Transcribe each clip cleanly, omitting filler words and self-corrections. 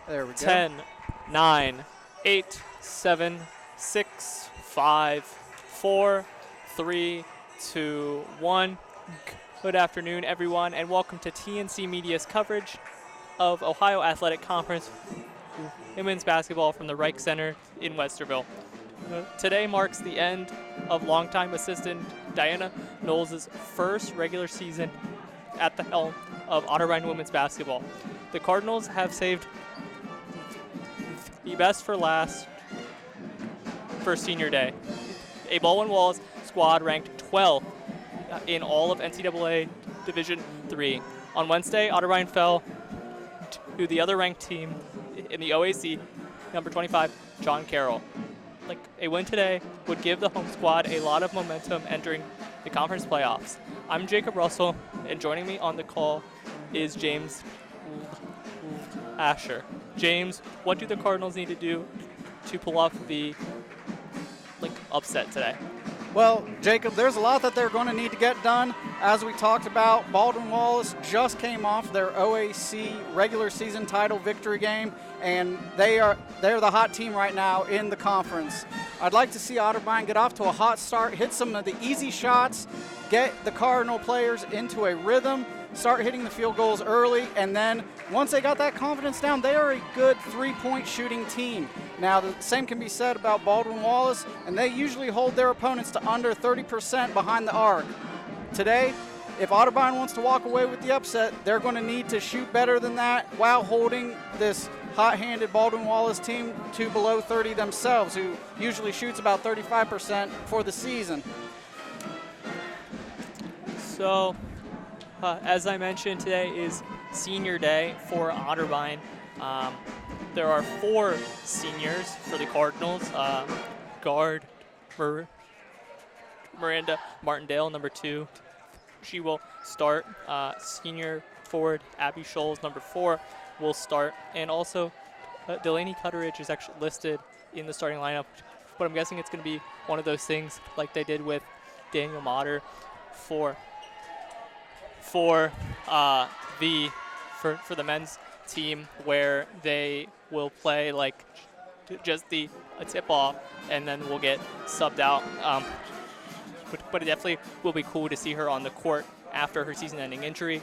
There we go. 10, 9, 8, 7, 6, 5, 4, 3, 2, 1. Good afternoon, everyone, and welcome to TNC Media's coverage of Ohio Athletic Conference women's basketball from the Reich Center in Westerville. Today marks the end of longtime assistant Diana Knowles' first regular season at the helm of Otterbein women's basketball. The Cardinals have saved the best for last for senior day. A Baldwin-Wallace squad ranked 12th in all of NCAA Division III. On Wednesday, Otterbein fell to the other ranked team in the OAC, number 25, John Carroll. A win today would give the home squad a lot of momentum entering the conference playoffs. I'm Jacob Russell, and joining me on the call is James Asher. James, what do the Cardinals need to do to pull off the upset today? Well, Jacob, there's a lot that they're going to need to get done. As we talked about, Baldwin-Wallace just came off their OAC regular season title victory game, and they're the hot team right now in the conference. I'd like to see Otterbein get off to a hot start, hit some of the easy shots, get the Cardinal players into a rhythm, start hitting the field goals early, and then once they got that confidence down, they are a good three-point shooting team. Now, the same can be said about Baldwin-Wallace, and they usually hold their opponents to under 30% behind the arc. Today, if Otterbein wants to walk away with the upset, they're going to need to shoot better than that while holding this hot-handed Baldwin-Wallace team to below 30 themselves, who usually shoots about 35% for the season. So, as I mentioned, today is senior day for Otterbein. There are 4 seniors for the Cardinals. Guard Miranda Martindale, number 2. She will start. Senior forward Abby Scholes, number 4, will start. And also, Delaney Cutteridge is actually listed in the starting lineup. But I'm guessing it's going to be one of those things like they did with Daniel Motter for the men's team, where they will play just the tip-off and then we'll get subbed out. But it definitely will be cool to see her on the court after her season-ending injury.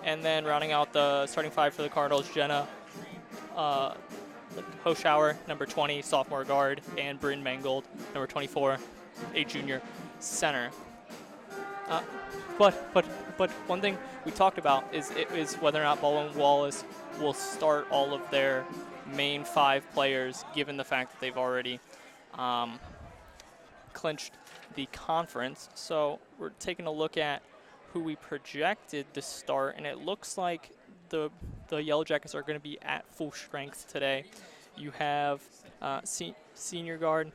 And then rounding out the starting 5 for the Cardinals, Jenna Hoschauer, number 20, sophomore guard, and Bryn Mangold, number 24, a junior center. But one thing we talked about is whether or not Baldwin-Wallace will start all of their main 5 players, given the fact that they've already clinched the conference. So we're taking a look at who we projected to start, and it looks like the Yellow Jackets are going to be at full strength today. You have senior guard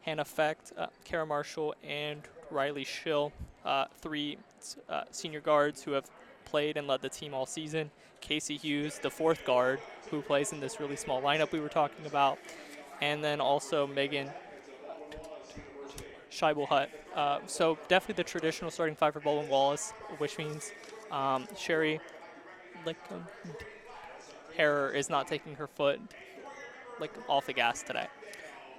Hannah Fecht, Kara Marshall, and Riley Schill, 3 senior guards who have played and led the team all season. Casey Hughes, the 4th guard, who plays in this really small lineup we were talking about. And then also Megan Scheibel-Hutt. So definitely the traditional starting 5 for Baldwin-Wallace, which means Sherry Harrer is not taking her foot off the gas today.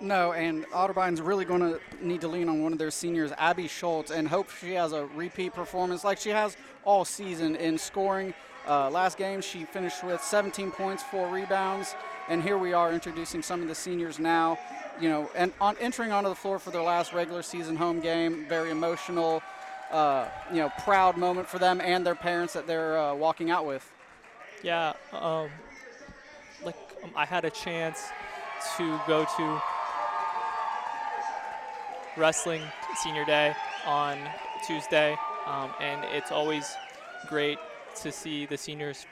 No, and Otterbein's really going to need to lean on one of their seniors, Abby Schultz, and hope she has a repeat performance like she has all season in scoring. Last game, she finished with 17 points, 4 rebounds, and here we are introducing some of the seniors now, and entering onto the floor for their last regular season home game. Very emotional, proud moment for them and their parents that they're walking out with. Yeah, I had a chance to go to wrestling senior day on Tuesday, and it's always great to see the seniors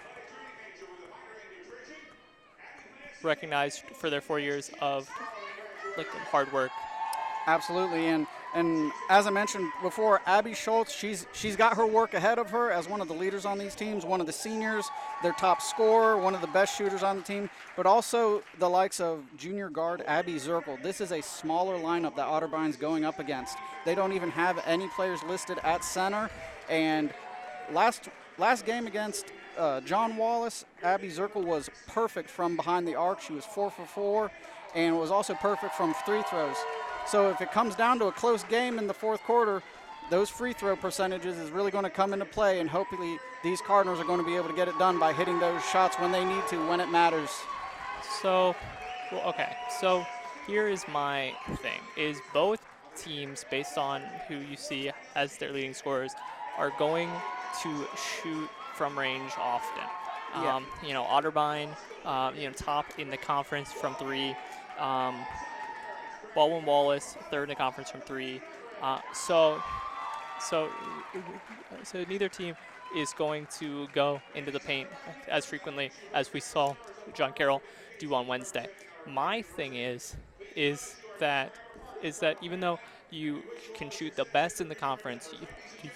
recognized for their 4 years of hard work. Absolutely, and as I mentioned before, Abby Schultz, she's got her work ahead of her as one of the leaders on these teams, one of the seniors, their top scorer, one of the best shooters on the team, but also the likes of junior guard Abby Zirkle. This is a smaller lineup that Otterbein's going up against. They don't even have any players listed at center, and last game against John Wallace, Abby Zirkle was perfect from behind the arc. She was 4 for 4 and was also perfect from free throws. So if it comes down to a close game in the fourth quarter, those free throw percentages is really going to come into play, and hopefully these Cardinals are going to be able to get it done by hitting those shots when they need to, when it matters. So, okay. So here is my thing, is both teams, based on who you see as their leading scorers, are going to shoot from range often. Yeah. Otterbein, top in the conference from 3. Baldwin-Wallace, third in the conference from 3. So neither team is going to go into the paint as frequently as we saw John Carroll do on Wednesday. My thing is that even though you can shoot the best in the conference,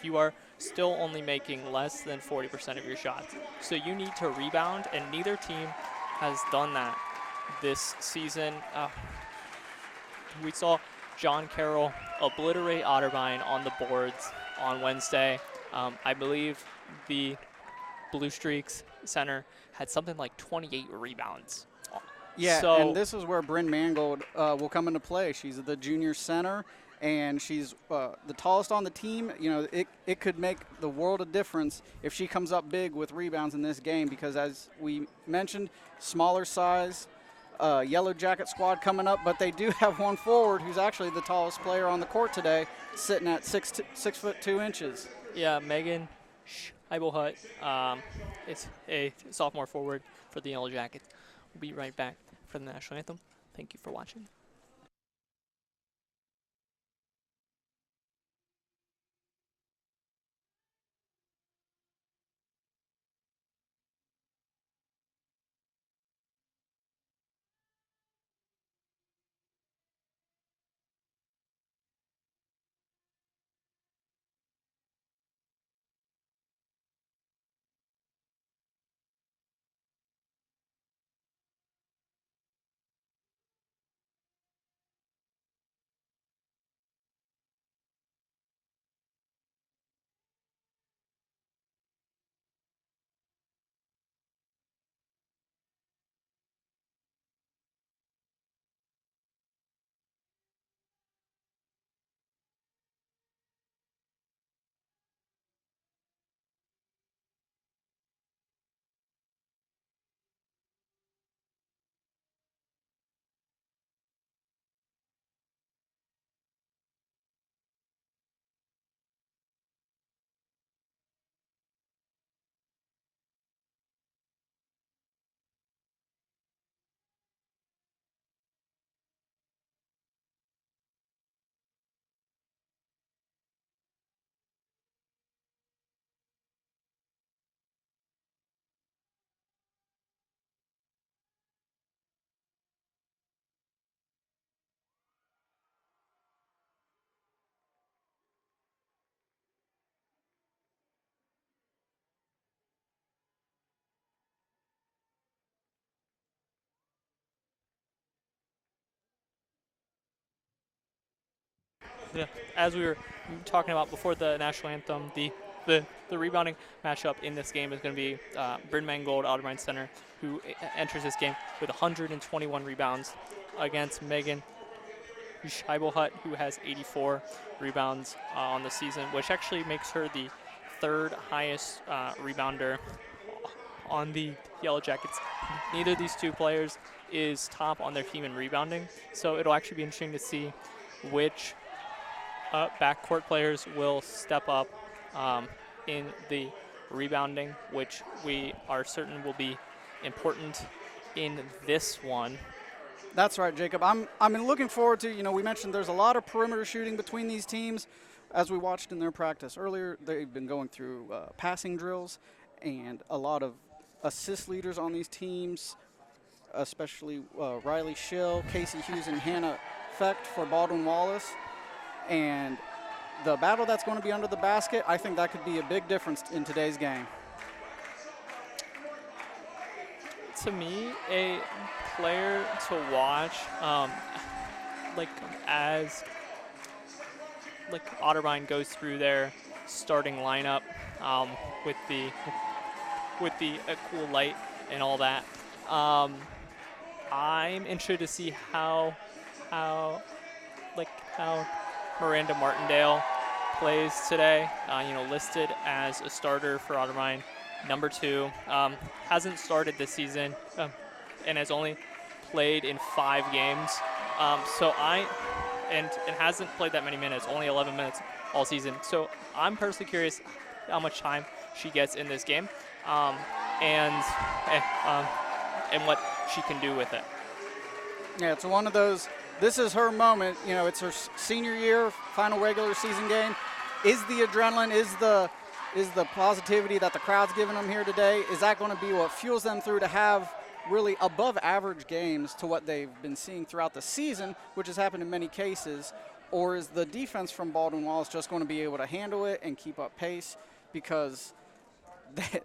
you are still only making less than 40% of your shots. So you need to rebound, and neither team has done that this season. We saw John Carroll obliterate Otterbein on the boards on Wednesday. I believe the Blue Streaks center had something like 28 rebounds. Yeah, so, and this is where Bryn Mangold will come into play. She's the junior center, and she's the tallest on the team. It could make the world of difference if she comes up big with rebounds in this game, because as we mentioned, smaller size, Yellow Jacket squad coming up, but they do have one forward who's actually the tallest player on the court today, sitting at 6'2". Yeah, Megan Scheibelhut is a sophomore forward for the Yellow Jackets. We'll be right back for the national anthem. Thank you for watching. Yeah, as we were talking about before the national anthem, the rebounding matchup in this game is going to be Bryn Mangold, Otterbein center, who enters this game with 121 rebounds against Megan Scheibelhut, who has 84 rebounds on the season, which actually makes her the third highest rebounder on the Yellow Jackets. Neither of these two players is top on their team in rebounding, so it'll actually be interesting to see which backcourt players will step up in the rebounding, which we are certain will be important in this one. That's right, Jacob. I'm looking forward to, we mentioned there's a lot of perimeter shooting between these teams. As we watched in their practice earlier, they've been going through passing drills and a lot of assist leaders on these teams, especially Riley Schill, Casey Hughes, and Hannah Fecht for Baldwin-Wallace. And the battle that's going to be under the basket, I think that could be a big difference in today's game. To me, a player to watch, as Otterbein goes through their starting lineup with the with the cool light and all that. I'm interested to see how Miranda Martindale plays today. Listed as a starter for Otterbein, number 2. Hasn't started this season and has only played in 5 games. And hasn't played that many minutes, only 11 minutes all season. So I'm personally curious how much time she gets in this game, and what she can do with it. Yeah, it's one of those. This is her moment. It's her senior year, final regular season game. Is the adrenaline, is the positivity that the crowd's giving them here today, is that going to be what fuels them through to have really above average games to what they've been seeing throughout the season, which has happened in many cases? Or is the defense from Baldwin-Wallace just going to be able to handle it and keep up pace? Because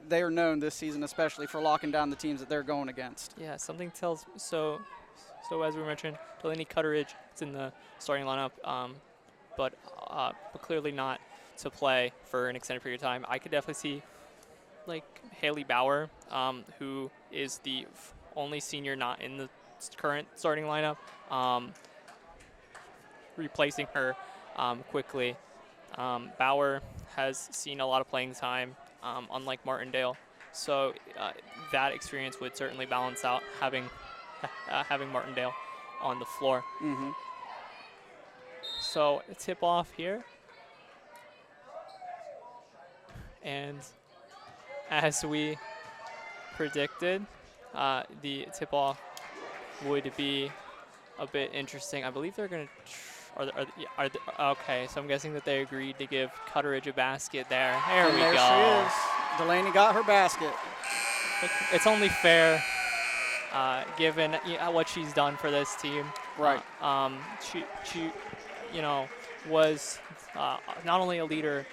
they are known this season especially for locking down the teams that they're going against. Yeah, something tells so as we mentioned, Delaney Cutteridge is in the starting lineup, but clearly not to play for an extended period of time. I could definitely see Haley Bauer, who is the only senior not in the current starting lineup, replacing her quickly. Bauer has seen a lot of playing time, unlike Martindale, so that experience would certainly balance out having Martindale on the floor. Mm-hmm. So a tip off here, and as we predicted, the tip off would be a bit interesting. I believe they're going to. Okay, so I'm guessing that they agreed to give Cutteridge a basket there. There we go. There she is. Delaney got her basket. It's only fair, given what she's done for this team. Right. She was not only a leader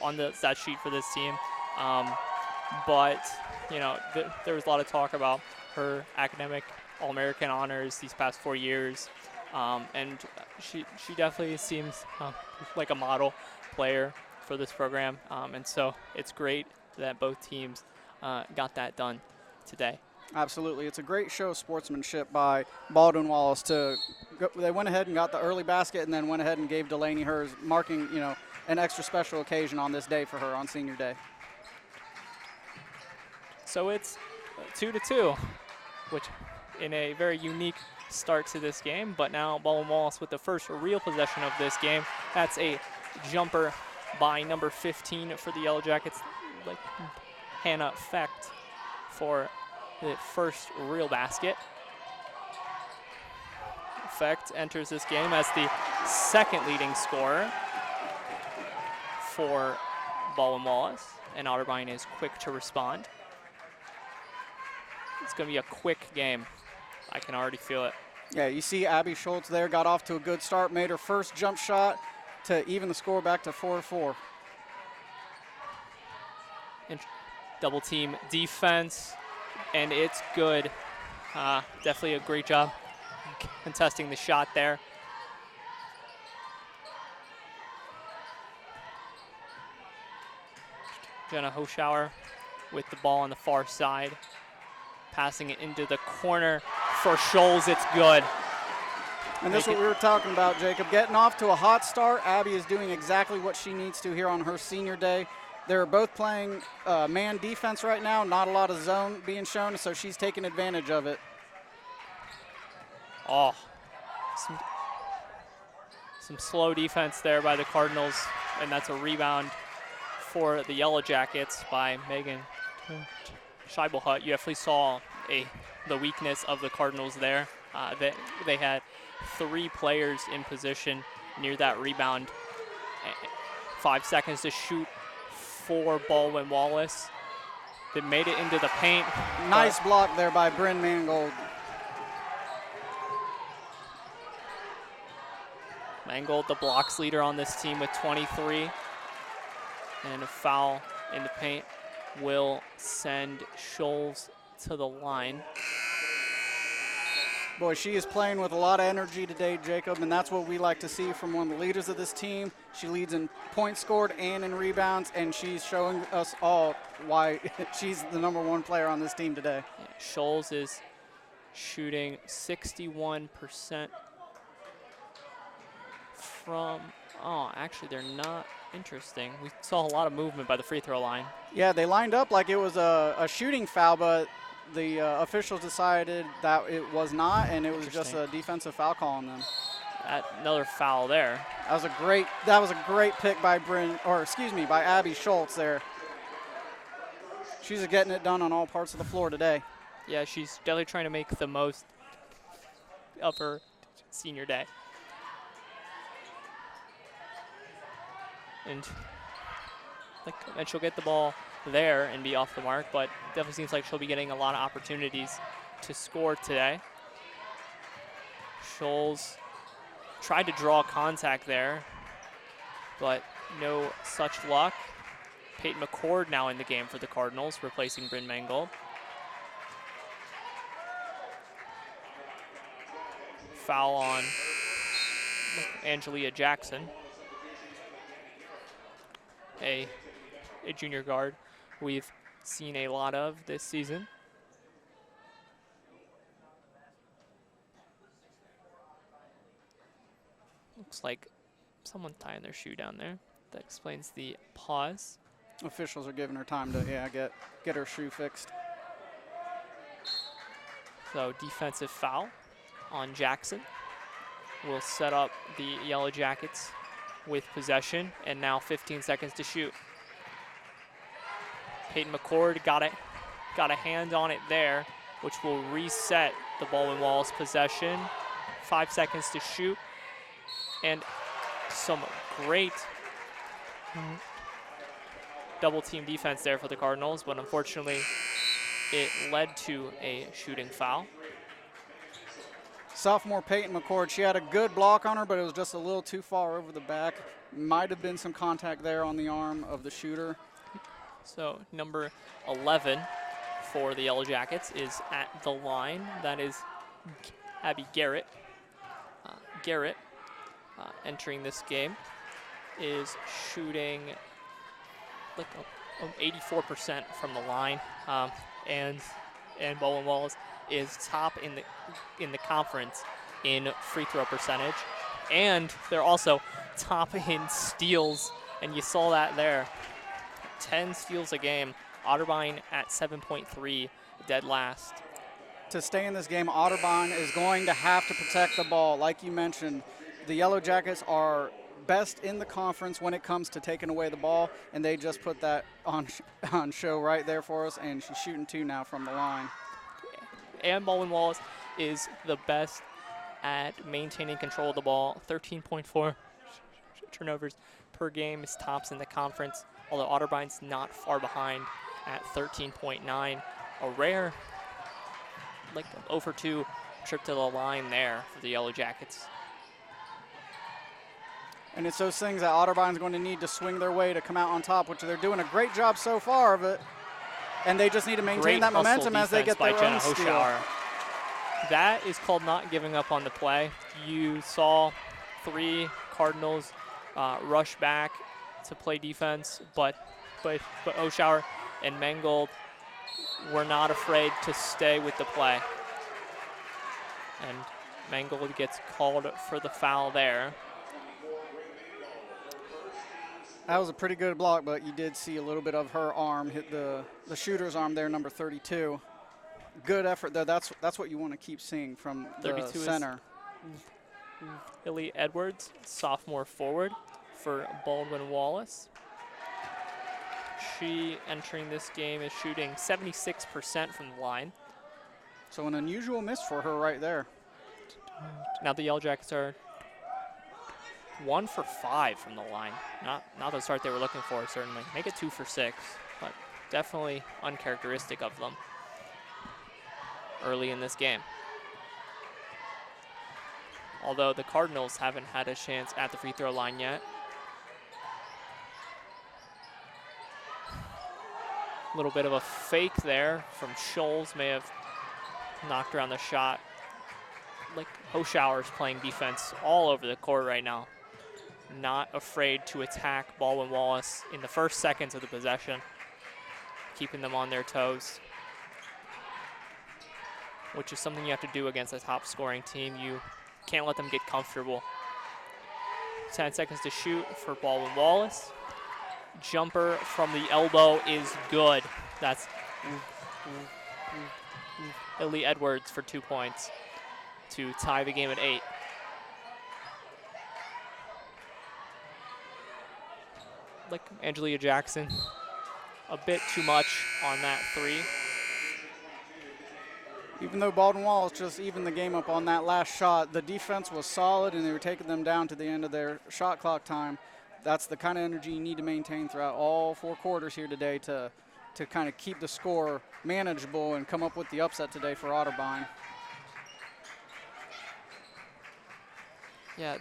on the stat sheet for this team, but there was a lot of talk about her academic All-American honors these past 4 years. And she definitely seems like a model player for this program, and so it's great that both teams got that done today. Absolutely. It's a great show of sportsmanship by Baldwin-Wallace they went ahead and got the early basket and then went ahead and gave Delaney hers, marking, an extra special occasion on this day for her on senior day. So it's 2-2, which in a very unique start to this game, but now Baldwin-Wallace with the first real possession of this game. That's a jumper by number 15 for the Yellow Jackets, Hannah Fecht, for the first real basket. Fecht enters this game as the second leading scorer for Baldwin-Wallace, and Otterbein is quick to respond. It's going to be a quick game. I can already feel it. Yeah, you see Abby Schultz there, got off to a good start, made her first jump shot to even the score back to 4-4. And double team defense, and it's good. Definitely a great job contesting the shot there. Jenna Hoschauer with the ball on the far side, passing it into the corner for Scholes. It's good. And this is what we were talking about, Jacob. Getting off to a hot start. Abby is doing exactly what she needs to here on her senior day. They're both playing man defense right now, not a lot of zone being shown, so she's taking advantage of it. Oh, some slow defense there by the Cardinals, and that's a rebound for the Yellow Jackets by Megan Scheibelhut. You definitely saw the weakness of the Cardinals there. They had 3 players in position near that rebound. 5 seconds to shoot for Baldwin-Wallace. They made it into the paint. Nice block there by Bryn Mangold. Mangold, the blocks leader on this team with 23. And a foul in the paint will send Scholes to the line. Boy, she is playing with a lot of energy today, Jacob, and that's what we like to see from one of the leaders of this team. She leads in points scored and in rebounds, and she's showing us all why she's the #1 player on this team today. Yeah, Scholes is shooting 61% from, oh, actually they're not. Interesting. We saw a lot of movement by the free throw line. Yeah, they lined up like it was a shooting foul, but the officials decided that it was not, and it was just a defensive foul call on them. Another foul there. That was a great pick by by Abby Schultz there. She's getting it done on all parts of the floor today. Yeah, she's definitely trying to make the most of her senior day. And she'll get the ball there and be off the mark, but definitely seems like she'll be getting a lot of opportunities to score today. Scholes tried to draw contact there, but no such luck. Peyton McCord now in the game for the Cardinals, replacing Bryn Mangold. Foul on Angelia Jackson, a junior guard we've seen a lot of this season. Looks like someone tying their shoe down there. That explains the pause. Officials are giving her time to get her shoe fixed. So defensive foul on Jackson will set up the Yellow Jackets with possession, and now 15 seconds to shoot. Peyton McCord got a hand on it there, which will reset the Baldwin-Wallace possession. 5 seconds to shoot, and some great double team defense there for the Cardinals, but unfortunately it led to a shooting foul. Sophomore Peyton McCord, she had a good block on her, but it was just a little too far over the back. Might have been some contact there on the arm of the shooter. So number 11 for the Yellow Jackets is at the line. That is Abby Garrett. Garrett, entering this game, is shooting like 84% from the line, and Baldwin-Wallace is top in the conference in free throw percentage, and they're also top in steals, and you saw that there. 10 steals a game. Otterbein at 7.3, dead last. To stay in this game, Otterbein is going to have to protect the ball. Like you mentioned, the Yellow Jackets are best in the conference when it comes to taking away the ball, and they just put that on show right there for us, and she's shooting 2 now from the line. And Baldwin-Wallace is the best at maintaining control of the ball. 13.4 turnovers per game is tops in the conference, although Otterbein's not far behind at 13.9. A rare, like 0-for-2 trip to the line there for the Yellow Jackets. And it's those things that Otterbein's going to need to swing their way to come out on top, which they're doing a great job so far of it. And they just need to maintain that momentum as they get their own steal. That is called not giving up on the play. You saw 3 Cardinals rush back to play defense, but Oshauer and Mangold were not afraid to stay with the play. And Mangold gets called for the foul there. That was a pretty good block, but you did see a little bit of her arm hit the shooter's arm there, number 32. Good effort there. That's what you want to keep seeing from the center. Lily Edwards, sophomore forward for Baldwin-Wallace. She, entering this game, is shooting 76% from the line. So an unusual miss for her right there. Now the Yellow Jackets are 1 for 5 from the line. Not the start they were looking for, certainly. Make it 2 for 6, but definitely uncharacteristic of them early in this game. Although the Cardinals haven't had a chance at the free throw line yet. A little bit of a fake there from Scholes, may have knocked around the shot like Hoshauer's playing defense all over the court right now. Not afraid to attack Baldwin-Wallace in the first seconds of the possession, keeping them on their toes, which is something you have to do against a top scoring team. You can't let them get comfortable. 10 seconds to shoot for Baldwin-Wallace. Jumper from the elbow is good. That's Ellie Edwards for 2 points to tie the game at 8. Like Angelia Jackson, a bit too much on that 3. Even though Baldwin-Wallace just evened the game up on that last shot, the defense was solid and they were taking them down to the end of their shot clock time. That's the kind of energy you need to maintain throughout all 4 quarters here today to kind of keep the score manageable and come up with the upset today for Otterbein. Yeah,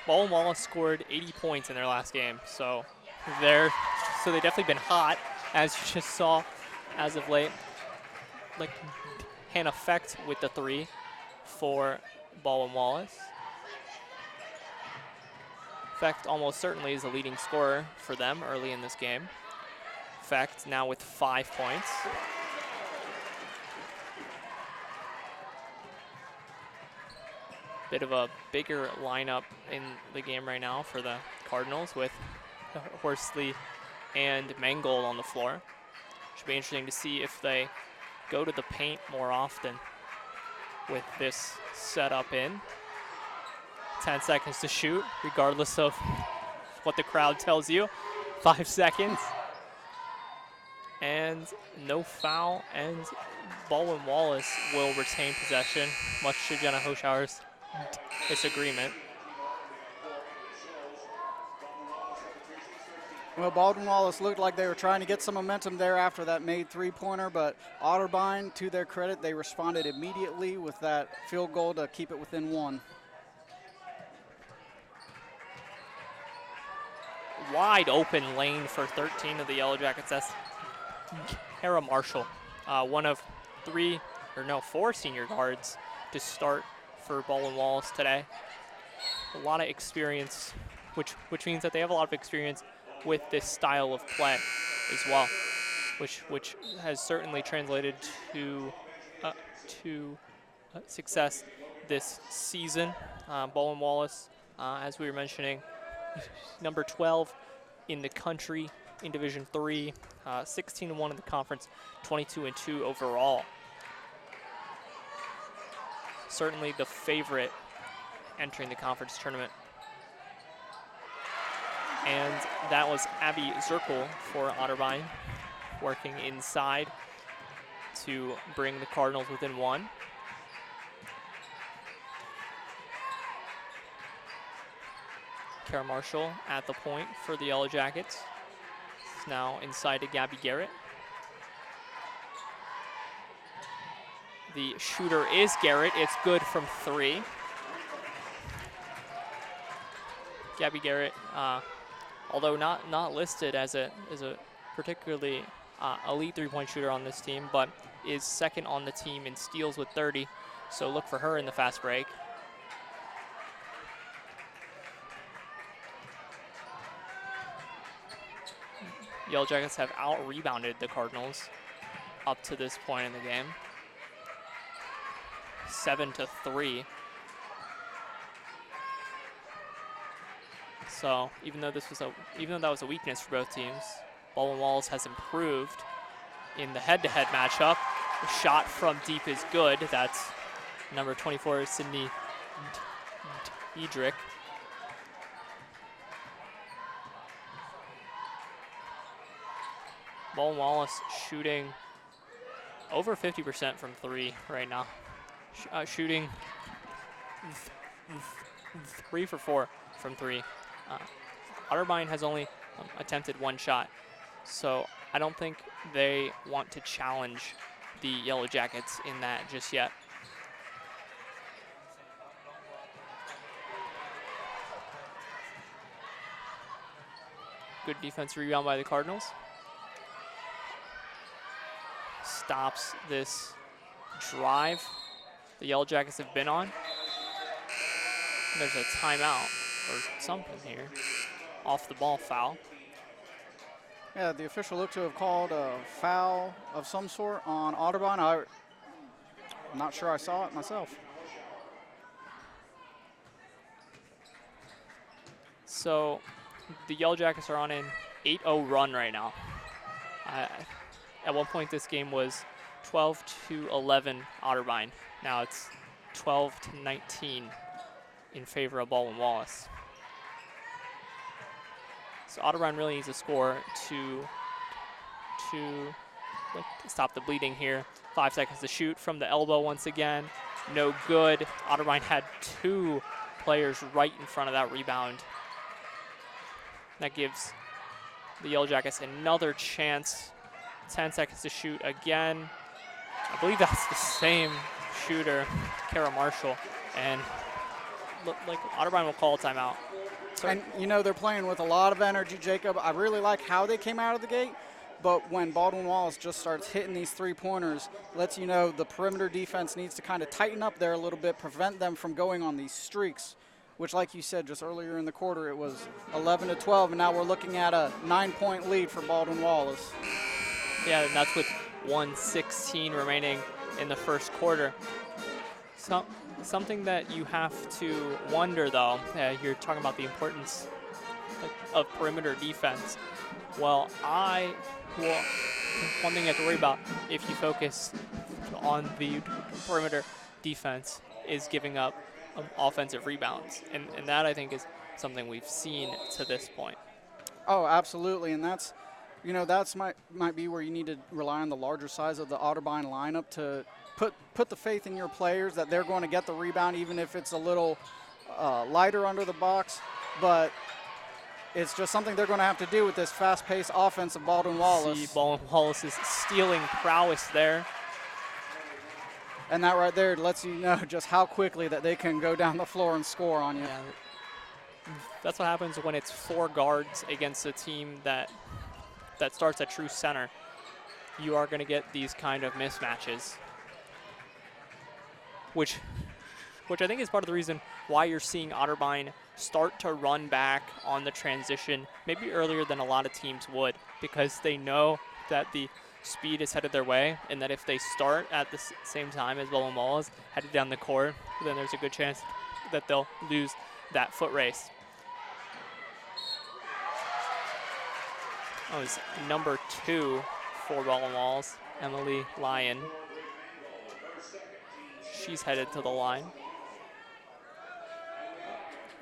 Baldwin-Wallace scored 80 points in their last game, so they've definitely been hot, as you just saw as of late. Like an effect with the 3 for Baldwin-Wallace. Effect almost certainly is the leading scorer for them early in this game. Effect now with 5 points. Bit of a bigger lineup in the game right now for the Cardinals with Horsley and Mangold on the floor. Should be interesting to see if they go to the paint more often with this setup in. 10 seconds to shoot, regardless of what the crowd tells you. 5 seconds. And no foul, and Baldwin-Wallace will retain possession, much to Jenna Hoshauer's disagreement. Well, Baldwin-Wallace looked like they were trying to get some momentum there after that made 3-pointer, but Otterbein, to their credit, they responded immediately with that field goal to keep it within 1. Wide open lane for 13 of the Yellow Jackets. That's Kara Marshall, one of 4 senior guards to start for Baldwin-Wallace today. A lot of experience, which means that they have a lot of experience with this style of play as well, which has certainly translated to success this season. Baldwin-Wallace, as we were mentioning, number 12 in the country in Division III, 16-1 in the conference, 22-2 overall. Certainly the favorite entering the conference tournament. And that was Abby Zirkel for Otterbein, working inside to bring the Cardinals within 1. Kara Marshall at the point for the Yellow Jackets. It's now inside to Gabby Garrett. The shooter is Garrett. It's good from 3. Gabby Garrett, although not listed as a particularly elite 3-point shooter on this team, but is second on the team in steals with 30. So look for her in the fast break. Yellow Jackets have out-rebounded the Cardinals up to this point in the game. 7-3. So even though that was a weakness for both teams, Baldwin-Wallace has improved in the head-to-head matchup. The shot from deep is good. That's number 24, Sydney Edrick. Baldwin-Wallace shooting over 50% from 3 right now. Shooting 3 for 4 from 3. Otterbein has only attempted 1 shot, so I don't think they want to challenge the Yellow Jackets in that just yet. Good defensive rebound by the Cardinals. Stops this drive the Yellow Jackets have been on. There's a timeout or something here. Off the ball foul. Yeah, the official looked to have called a foul of some sort on Otterbein. I'm not sure I saw it myself. So the Yellow Jackets are on an 8-0 run right now. At one point, this game was 12-11 Otterbein. Now it's 12-19 in favor of Baldwin-Wallace. So Otterbein really needs a score to stop the bleeding here. 5 seconds to shoot from the elbow once again. No good. Otterbein had 2 players right in front of that rebound. That gives the Yellow Jackets another chance. 10 seconds to shoot again. I believe that's the same shooter, Kara Marshall. And look like Otterbein will call a timeout. And, you know, they're playing with a lot of energy, Jacob. I really like how they came out of the gate, but when Baldwin-Wallace just starts hitting these three-pointers, lets you know the perimeter defense needs to kind of tighten up there a little bit, prevent them from going on these streaks, which, like you said, just earlier in the quarter, it was 11-12, and now we're looking at a 9-point lead for Baldwin-Wallace. Yeah, and that's with 1:16 remaining in the first quarter. Something that you have to wonder, though, you're talking about the importance of perimeter defense. Well, one thing you have to worry about if you focus on the perimeter defense is giving up offensive rebounds. And that, I think, is something we've seen to this point. Oh, absolutely, and that's, you know, might be where you need to rely on the larger size of the Otterbein lineup to put the faith in your players that they're going to get the rebound, even if it's a little lighter under the box. But it's just something they're going to have to do with this fast-paced offense of Baldwin-Wallace. See Baldwin-Wallace's stealing prowess there. And that right there lets you know just how quickly that they can go down the floor and score on you. Yeah. That's what happens when it's 4 guards against a team that starts at true center. You are going to get these kind of mismatches, which I think is part of the reason why you're seeing Otterbein start to run back on the transition maybe earlier than a lot of teams would, because they know that the speed is headed their way, and that if they start at the same time as Baldwin-Wallace headed down the court, then there's a good chance that they'll lose that foot race. That was number 2 for Baldwin-Wallace, Emily Lyon. She's headed to the line.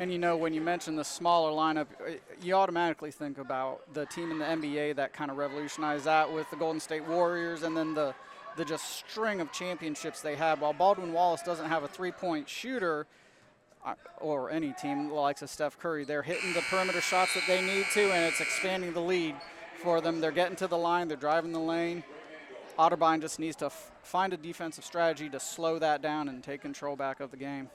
And, you know, when you mention the smaller lineup, you automatically think about the team in the NBA that kind of revolutionized that with the Golden State Warriors, and then the just string of championships they had. While Baldwin-Wallace doesn't have a three-point shooter, or any team likes a Steph Curry, they're hitting the perimeter shots that they need to, and it's expanding the lead for them. They're getting to the line, they're driving the lane. Otterbein just needs to find a defensive strategy to slow that down and take control back of the game.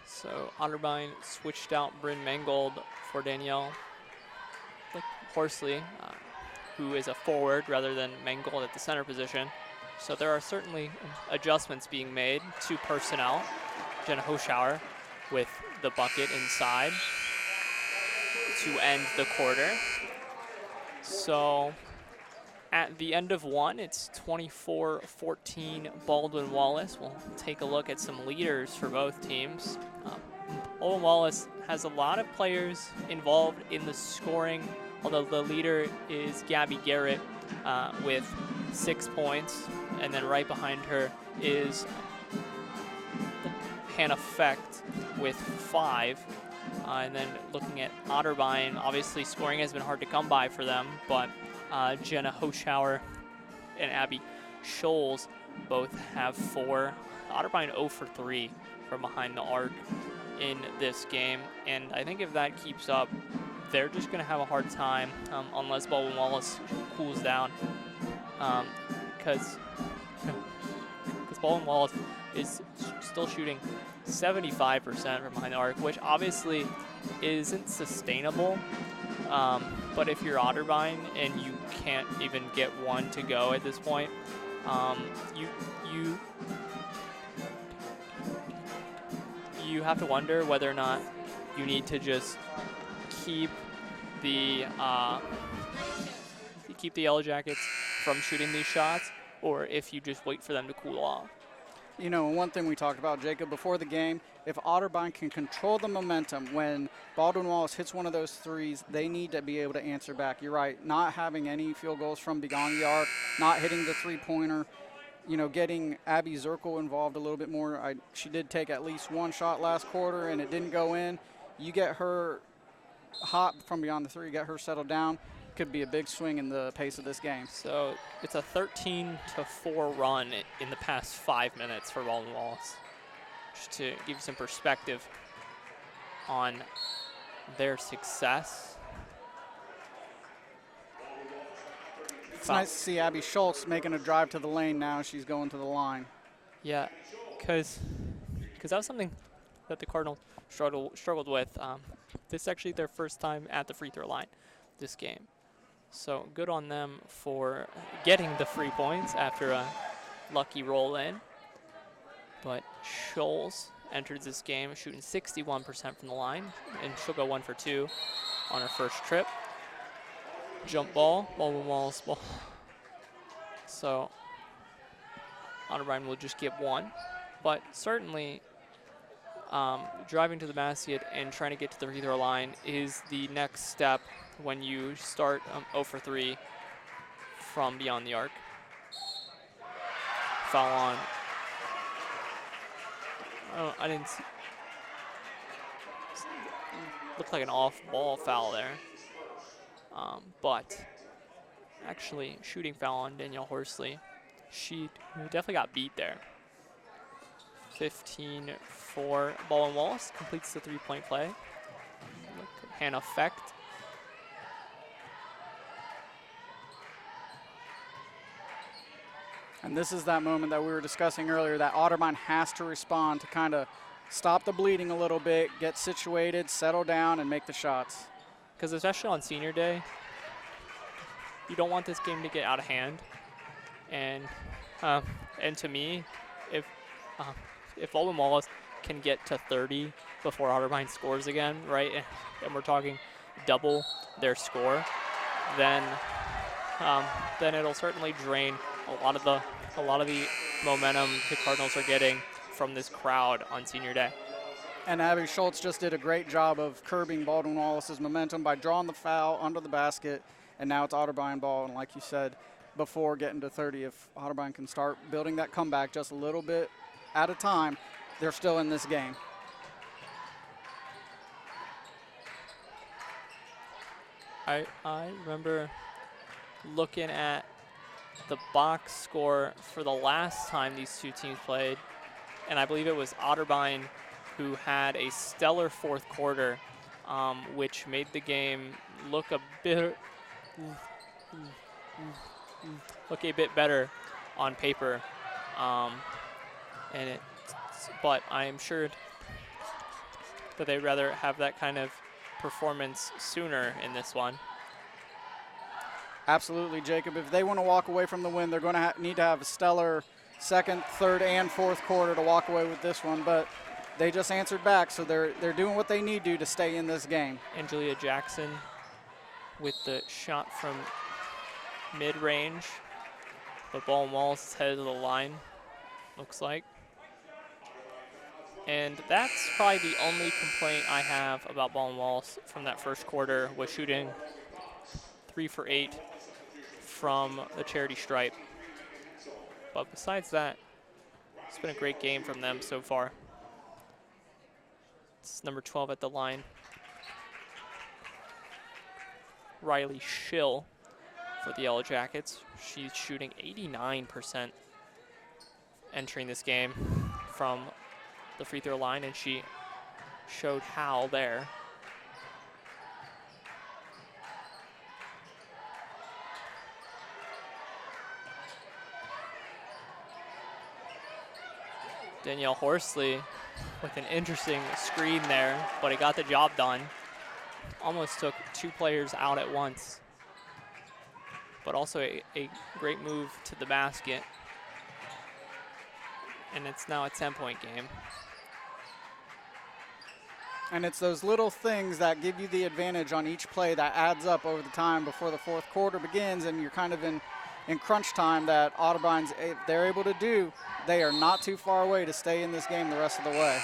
So Otterbein switched out Bryn Mangold for Danielle Horsley, who is a forward rather than Mangold at the center position. So there are certainly adjustments being made to personnel. Jenna Hoschauer with the bucket inside to end the quarter. So at the end of one, it's 24-14 Baldwin-Wallace. We'll take a look at some leaders for both teams. Baldwin-Wallace has a lot of players involved in the scoring, although the leader is Gabby Garrett with 6 points, and then right behind her is Hannah Fecht with 5. And then looking at Otterbein, obviously scoring has been hard to come by for them, but Jenna Hoschauer and Abby Scholes both have 4. Otterbein 0 for 3 from behind the arc in this game, and I think if that keeps up, they're just going to have a hard time unless Baldwin-Wallace cools down, because Baldwin-Wallace is still shooting 75% from behind the arc, which obviously isn't sustainable. But if you're Otterbein and you can't even get one to go at this point, You you have to wonder whether or not you need to just keep the Yellow Jackets from shooting these shots, or if you just wait for them to cool off. You know, one thing we talked about, Jacob, before the game, if Otterbein can control the momentum when Baldwin-Wallace hits one of those threes, they need to be able to answer back. You're right, not having any field goals from beyond the arc, not hitting the three-pointer, you know, getting Abby Zirkle involved a little bit more. She did take at least one shot last quarter, and it didn't go in. You get her hot from beyond the three, get her settled down, could be a big swing in the pace of this game. So it's a 13-4 run in the past 5 minutes for Baldwin-Wallace. Just to give you some perspective on their success. It's nice to see Abby Schultz making a drive to the lane now. She's going to the line. Yeah, because that was something that the Cardinals struggled with. This is actually their first time at the free throw line this game. So good on them for getting the free points after a lucky roll in. But Schultz entered this game shooting 61% from the line, and she'll go 1 for 2 on her first trip. Jump ball, Baldwin-Wallace ball. So Otterbein will just get 1. But certainly driving to the basket and trying to get to the free throw line is the next step when you start 0 for 3 from beyond the arc. Foul on. Oh, I didn't see. Looked like an off-ball foul there. But actually, shooting foul on Danielle Horsley. She definitely got beat there. 15 for Baldwin-Wallace, completes the three-point play. Hand effect. And this is that moment that we were discussing earlier, that Otterbein has to respond to kind of stop the bleeding a little bit, get situated, settle down, and make the shots. Because especially on senior day, you don't want this game to get out of hand. And to me, if Baldwin-Wallace can get to 30 before Otterbein scores again, right, and we're talking double their score, then it'll certainly drain a lot of the momentum the Cardinals are getting from this crowd on senior day. And Abby Schultz just did a great job of curbing Baldwin-Wallace's momentum by drawing the foul under the basket, and now it's Otterbein ball. And like you said before, getting to 30, if Otterbein can start building that comeback just a little bit at a time, they're still in this game. I remember looking at the box score for the last time these two teams played, and I believe it was Otterbein who had a stellar fourth quarter, which made the game look a bit better on paper, but I am sure that they'd rather have that kind of performance sooner in this one. Absolutely, Jacob. If they want to walk away from the win, they're going to need to have a stellar second, third, and fourth quarter to walk away with this one. But they just answered back, so they're doing what they need to stay in this game. Angelia Jackson with the shot from mid-range, but Baldwin-Wallace is headed to the line, looks like. And that's probably the only complaint I have about Baldwin-Wallace from that first quarter, was shooting 3 for 8 from the charity stripe. But besides that, it's been a great game from them so far. It's number 12 at the line, Riley Schill for the Yellow Jackets. She's shooting 89% entering this game from the free throw line, and she showed how there. Danielle Horsley with an interesting screen there, but it got the job done. Almost took two players out at once, but also a great move to the basket and it's now a 10-point game. And it's those little things that give you the advantage on each play that adds up over the time before the fourth quarter begins, and you're kind of in crunch time that Otterbein's, if they're able to do, they are not too far away to stay in this game the rest of the way.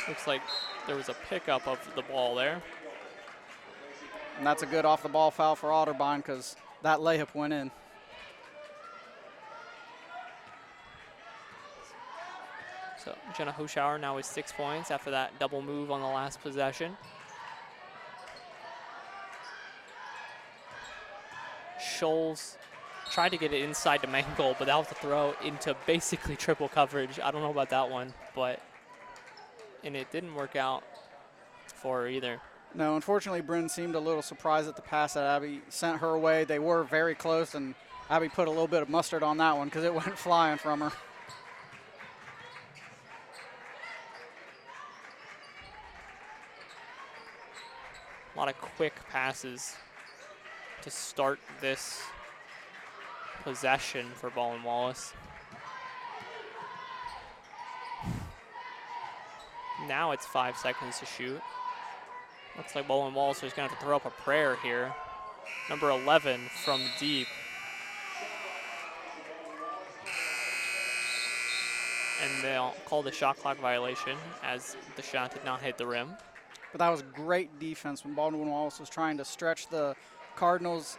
Looks like there was a pickup of the ball there. And that's a good off-the-ball foul for Otterbein because that layup went in. So Jenna Hoschauer now with 6 points after that double move on the last possession. Scholes tried to get it inside to Mangold, but that was a throw into basically triple coverage. I don't know about that one, and it didn't work out for her either. No, unfortunately, Bryn seemed a little surprised at the pass that Abby sent her way. They were very close, and Abby put a little bit of mustard on that one because it went flying from her. A lot of quick passes to start this possession for Baldwin-Wallace. Now it's 5 seconds to shoot. Looks like Baldwin-Wallace is going to have to throw up a prayer here. Number 11 from deep. And they'll call the shot clock violation as the shot did not hit the rim. But that was great defense when Baldwin-Wallace was trying to stretch the Cardinals'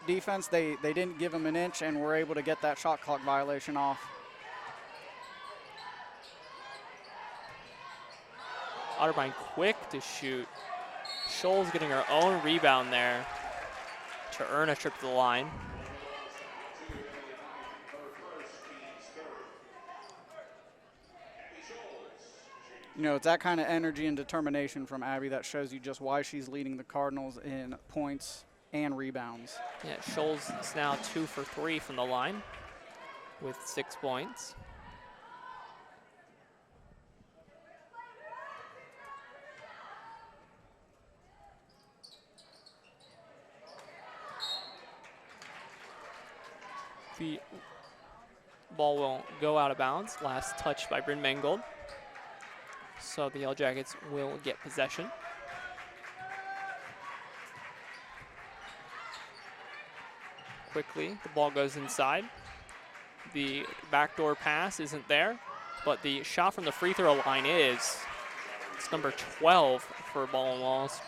defense. They didn't give them an inch and were able to get that shot clock violation off. Otterbein quick to shoot. Scholes getting her own rebound there to earn a trip to the line. You know, it's that kind of energy and determination from Abby that shows you just why she's leading the Cardinals in points and rebounds. Yeah, Scholes is now 2 for 3 from the line with 6 points. The ball will go out of bounds. Last touch by Bryn Mangold. So the Yellow Jackets will get possession. Quickly, the ball goes inside. The backdoor pass isn't there, but the shot from the free throw line is. It's number 12 for Baldwin-Wallace.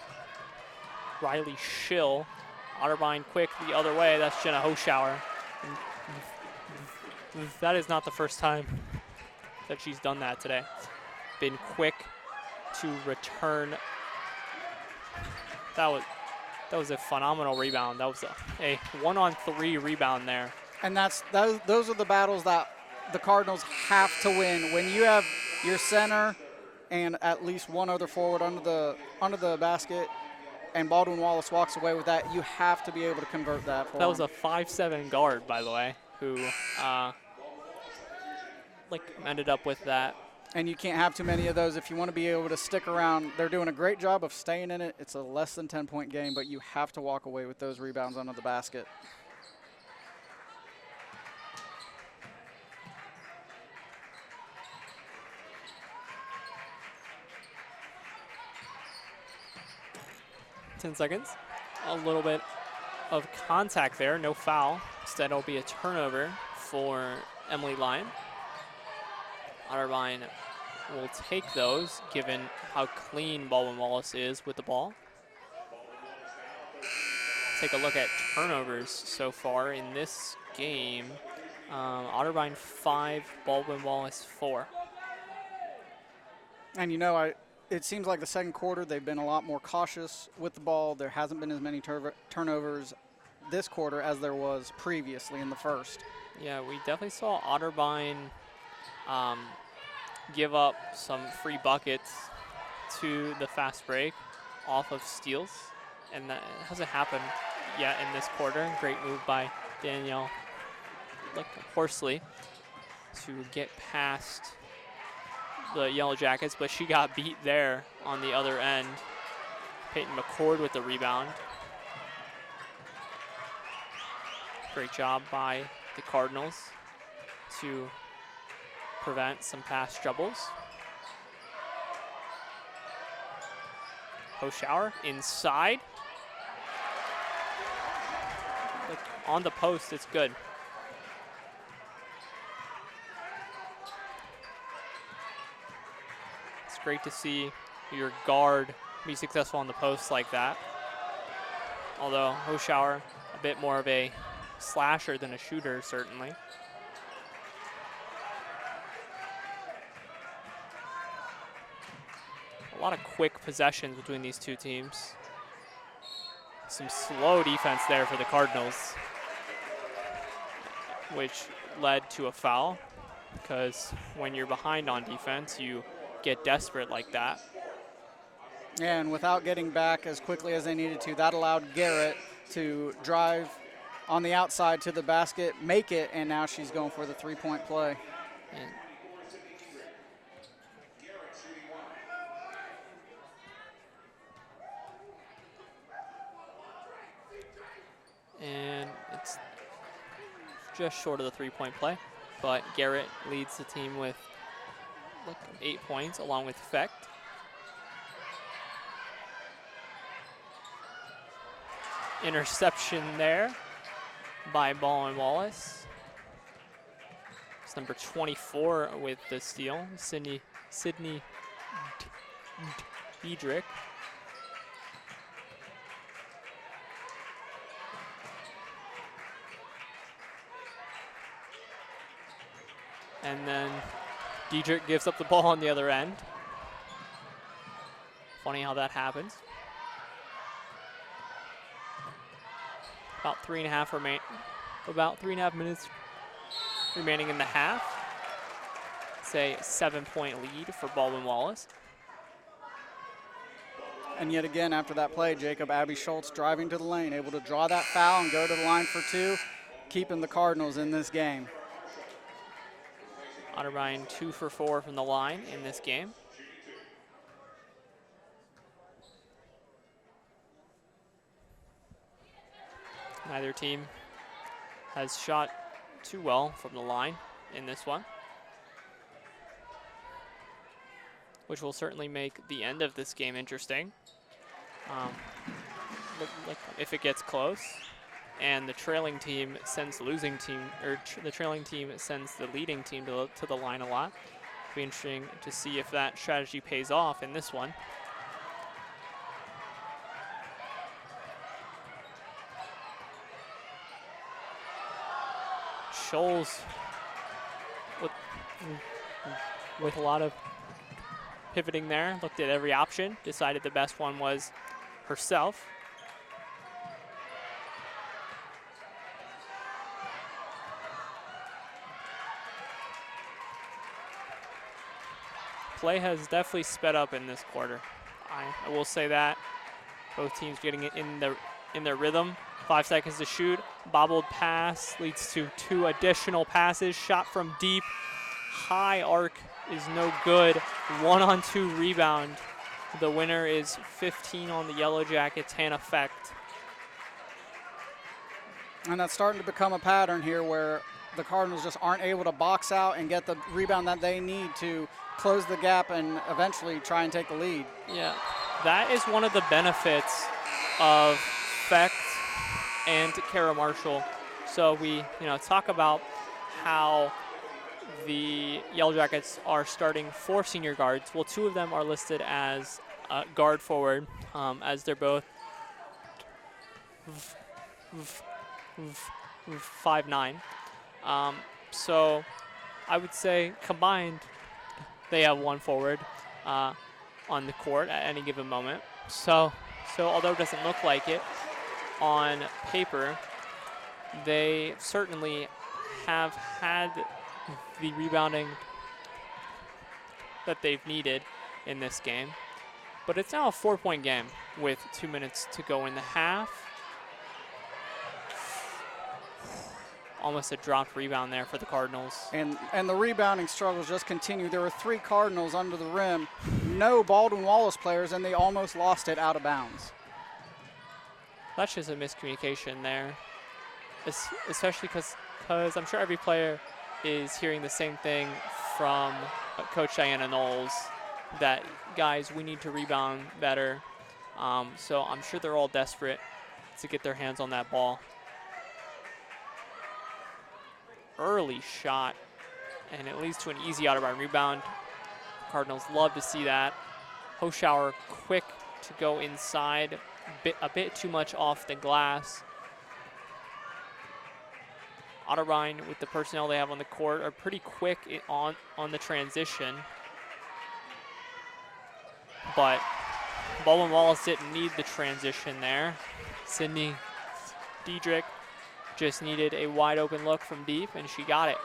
Riley Schill. Otterbein quick the other way. That's Jenna Hoschauer. That is not the first time that she's done that today. Been quick to return. That was a phenomenal rebound. That was a 1-on-3 rebound there. And those are the battles that the Cardinals have to win. When you have your center and at least one other forward under the basket, and Baldwin-Wallace walks away with that, you have to be able to convert that for That was them. a 5'7" guard, by the way, who ended up with that. And you can't have too many of those if you want to be able to stick around. They're doing a great job of staying in it. It's a less than 10-point game, but you have to walk away with those rebounds under the basket. Seconds. A little bit of contact there, no foul. Instead, it'll be a turnover for Emily Lyon. Otterbein will take those, given how clean Baldwin-Wallace is with the ball. Take a look at turnovers so far in this game. Otterbein 5, Baldwin-Wallace 4. And you know, it seems like the second quarter they've been a lot more cautious with the ball. There hasn't been as many turnovers this quarter as there was previously in the first. Yeah, we definitely saw Otterbein give up some free buckets to the fast break off of steals, and that hasn't happened yet in this quarter. Great move by Danielle Horsley to get past the Yellow Jackets, but she got beat there on the other end. Peyton McCord with the rebound. Great job by the Cardinals to prevent some pass troubles. Post shower inside. Look, on the post, it's good. It's great to see your guard be successful on the post like that. Although Hoshauer, a bit more of a slasher than a shooter, certainly. A lot of quick possessions between these two teams. Some slow defense there for the Cardinals, which led to a foul, because when you're behind on defense, you get desperate like that. And without getting back as quickly as they needed to, that allowed Garrett to drive on the outside to the basket, make it, and now she's going for the three-point play. And it's just short of the three-point play, but Garrett leads the team with 8 points along with Fecht. Interception there by Baldwin-Wallace. It's number 24 with the steal, Sydney Diedrich. And then Diedrich gives up the ball on the other end. Funny how that happens. About 3.5 minutes remaining in the half. It's a 7-point lead for Baldwin-Wallace. And yet again, after that play, Jacob, Abby Schultz driving to the lane, able to draw that foul and go to the line for two, keeping the Cardinals in this game. Otterbein 2 for 4 from the line in this game. Neither team has shot too well from the line in this one, which will certainly make the end of this game interesting. Look, if it gets close and the trailing team sends the losing team, or the trailing team sends the leading team to the line a lot. It'll be interesting to see if that strategy pays off in this one. Scholes with a lot of pivoting there, looked at every option, decided the best one was herself. Play has definitely sped up in this quarter. I will say that. Both teams getting it in their rhythm. 5 seconds to shoot. Bobbled pass leads to 2 additional passes. Shot from deep. High arc is no good. 1-on-2 rebound. The winner is 15 on the Yellow Jackets, Hannah Fecht. And that's starting to become a pattern here where the Cardinals just aren't able to box out and get the rebound that they need to close the gap and eventually try and take the lead. Yeah, that is one of the benefits of Fecht and Kara Marshall. So we, talk about how the Yellow Jackets are starting 4 senior guards. Well, 2 of them are listed as guard forward, as they're both 5'9". So I would say combined, they have 1 forward on the court at any given moment. So although it doesn't look like it on paper, they certainly have had the rebounding that they've needed in this game. But it's now a 4-point game with 2 minutes to go in the half. Almost a dropped rebound there for the Cardinals. And the rebounding struggles just continue. There were 3 Cardinals under the rim, no Baldwin-Wallace players, and they almost lost it out of bounds. That's just a miscommunication there, especially because I'm sure every player is hearing the same thing. from Coach Diana Knowles that, guys, we need to rebound better. So I'm sure they're all desperate to get their hands on that ball. Early shot, and it leads to an easy Otterbein rebound. Cardinals love to see that. Hoschauer quick to go inside, a bit too much off the glass. Otterbein, with the personnel they have on the court, are pretty quick on the transition. But Baldwin-Wallace didn't need the transition there. Sydney Diedrich just needed a wide open look from deep, and she got it.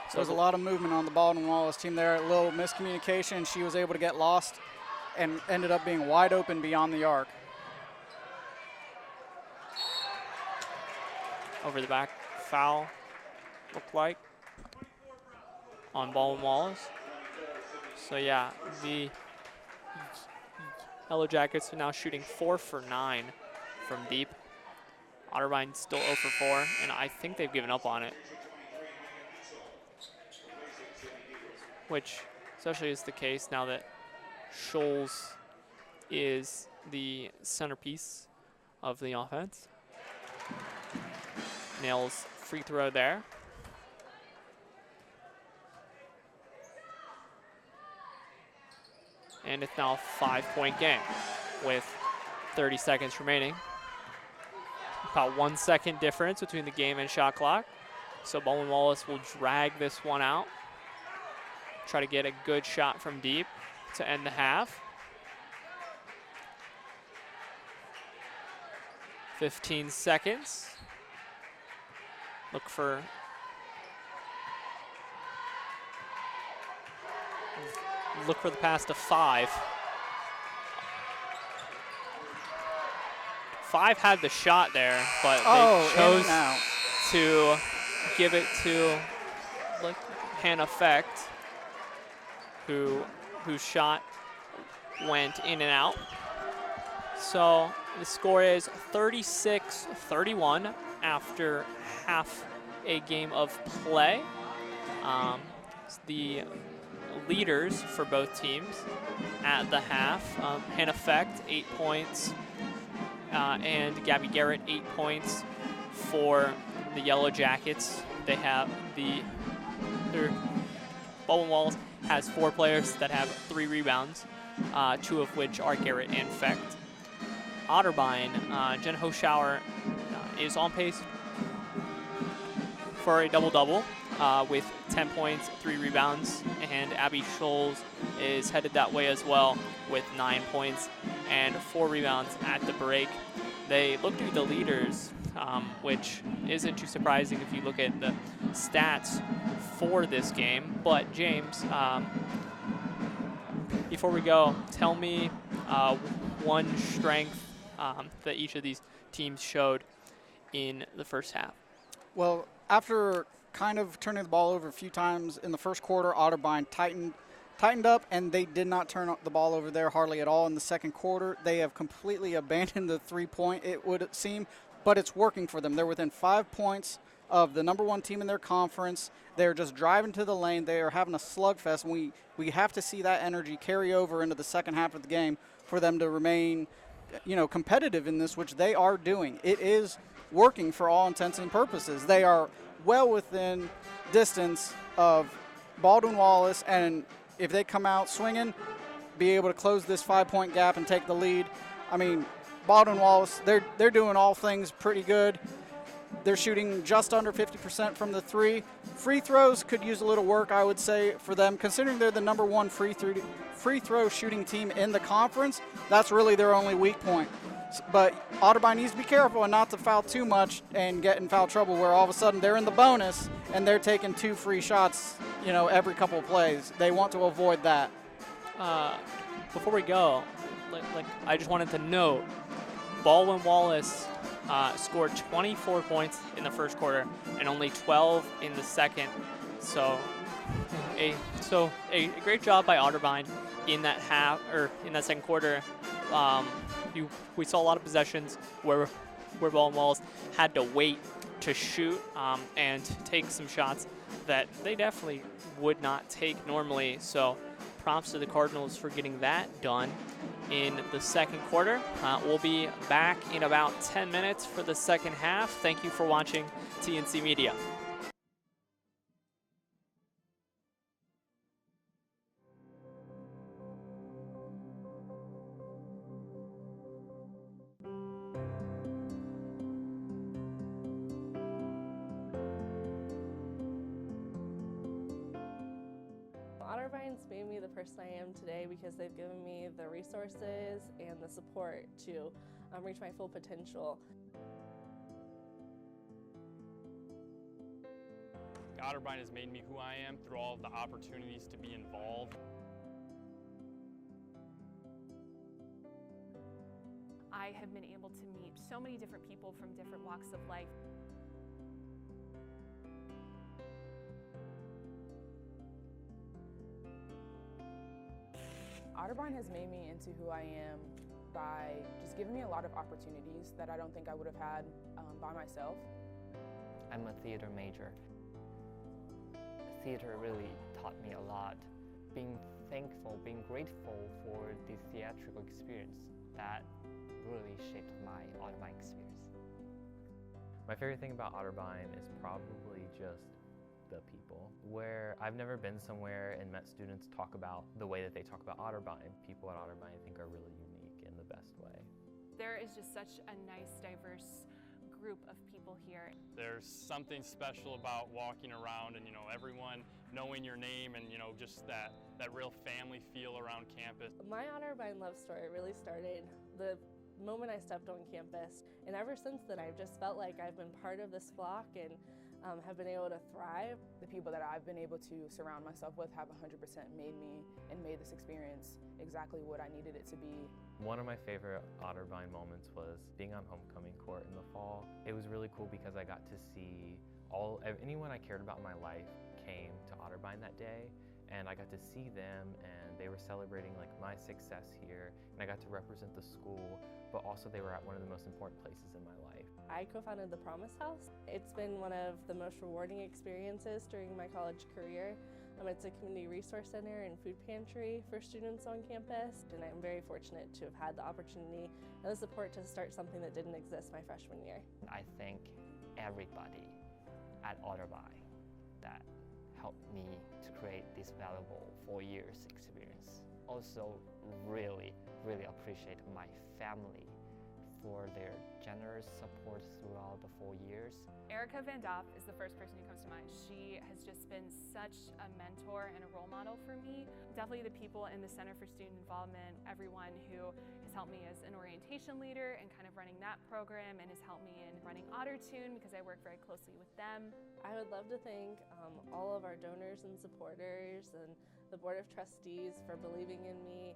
So there's a lot of movement on the Baldwin-Wallace team there. A little miscommunication. She was able to get lost and ended up being wide open beyond the arc. Over the back foul, looked like, on Baldwin-Wallace. So yeah, the Yellow Jackets are now shooting 4 for 9 from deep. Otterbein still 0 for 4, and I think they've given up on it. Which especially is the case now that Scholes is the centerpiece of the offense. Nails free throw there. And it's now a 5-point game with 30 seconds remaining. About 1 second difference between the game and shot clock. So Baldwin-Wallace will drag this one out. Try to get a good shot from deep to end the half. 15 seconds. Look for the pass to 5. 5 had the shot there, but they chose to give it to Hannah Fecht, whose shot went in and out. So the score is 36-31 after half a game of play. The leaders for both teams at the half, Hannah Fecht, 8 points, and Gabby Garrett, 8 points for the Yellow Jackets. They have Baldwin-Wallace has 4 players that have 3 rebounds, 2 of which are Garrett and Fecht. Otterbein, Jen Hoschauer is on pace for a double-double with 10 points, 3 rebounds, and Abby Scholes is headed that way as well with 9 points and 4 rebounds at the break. They look to be the leaders, which isn't too surprising if you look at the stats for this game. But James, before we go, tell me one strength that each of these teams showed in the first half. Well, after kind of turning the ball over a few times in the first quarter, Otterbein tightened up, and they did not turn the ball over there hardly at all in the second quarter. They have completely abandoned the three-point, it would seem, but it's working for them. They're within 5 points of the number 1 team in their conference. They're just driving to the lane. They are having a slugfest, and we have to see that energy carry over into the second half of the game for them to remain, competitive in this, which they are doing. It is working for all intents and purposes. They are well within distance of Baldwin-Wallace, and if they come out swinging, be able to close this 5-point gap and take the lead. I mean, Baldwin-Wallace, they're doing all things pretty good. They're shooting just under 50% from the 3. Free throws could use a little work, I would say, for them. Considering they're the number 1 free throw shooting team in the conference, that's really their only weak point. But Otterbein needs to be careful and not to foul too much and get in foul trouble where all of a sudden they're in the bonus and they're taking 2 free shots, every couple of plays. They want to avoid that. Before we go, I just wanted to note, Baldwin-Wallace scored 24 points in the first quarter and only 12 in the second. So a great job by Otterbein in that second quarter. We saw a lot of possessions where Baldwin-Wallace had to wait to shoot and take some shots that they definitely would not take normally. So props to the Cardinals for getting that done in the second quarter. We'll be back in about 10 minutes for the second half. Thank you for watching TNC Media. Otterbein made me the person I am today because they've given me the resources and the support to reach my full potential. Otterbein has made me who I am through all of the opportunities to be involved. I have been able to meet so many different people from different walks of life. Otterbein has made me into who I am by just giving me a lot of opportunities that I don't think I would have had by myself. I'm a theater major. Theater really taught me a lot. Being thankful, being grateful for the theatrical experience, that really shaped my Otterbein experience. My favorite thing about Otterbein is probably just the people. Where I've never been somewhere and met students talk about the way that they talk about Otterbein. People at Otterbein I think are really unique in the best way. There is just such a nice, diverse group of people here. There's something special about walking around and, everyone knowing your name and, just that real family feel around campus. My Otterbein love story really started the moment I stepped on campus, and ever since then I've just felt like I've been part of this flock and have been able to thrive. The people that I've been able to surround myself with have 100% made me and made this experience exactly what I needed it to be. One of my favorite Otterbein moments was being on homecoming court in the fall. It was really cool because I got to see anyone I cared about in my life came to Otterbein that day, and I got to see them, and they were celebrating like my success here, and I got to represent the school, but also they were at one of the most important places in my life. I co-founded the Promise House. It's been one of the most rewarding experiences during my college career. It's a community resource center and food pantry for students on campus, and I'm very fortunate to have had the opportunity and the support to start something that didn't exist my freshman year. I thank everybody at Otterbein that helped me to create this valuable 4 years experience. Also really appreciate my family for their generous support throughout the 4 years. Erica Van Dopp is the first person who comes to mind. She has just been such a mentor and a role model for me. Definitely the people in the Center for Student Involvement, everyone who has helped me as an orientation leader and kind of running that program, and has helped me in running Ottertune because I work very closely with them. I would love to thank all of our donors and supporters and the Board of Trustees for believing in me.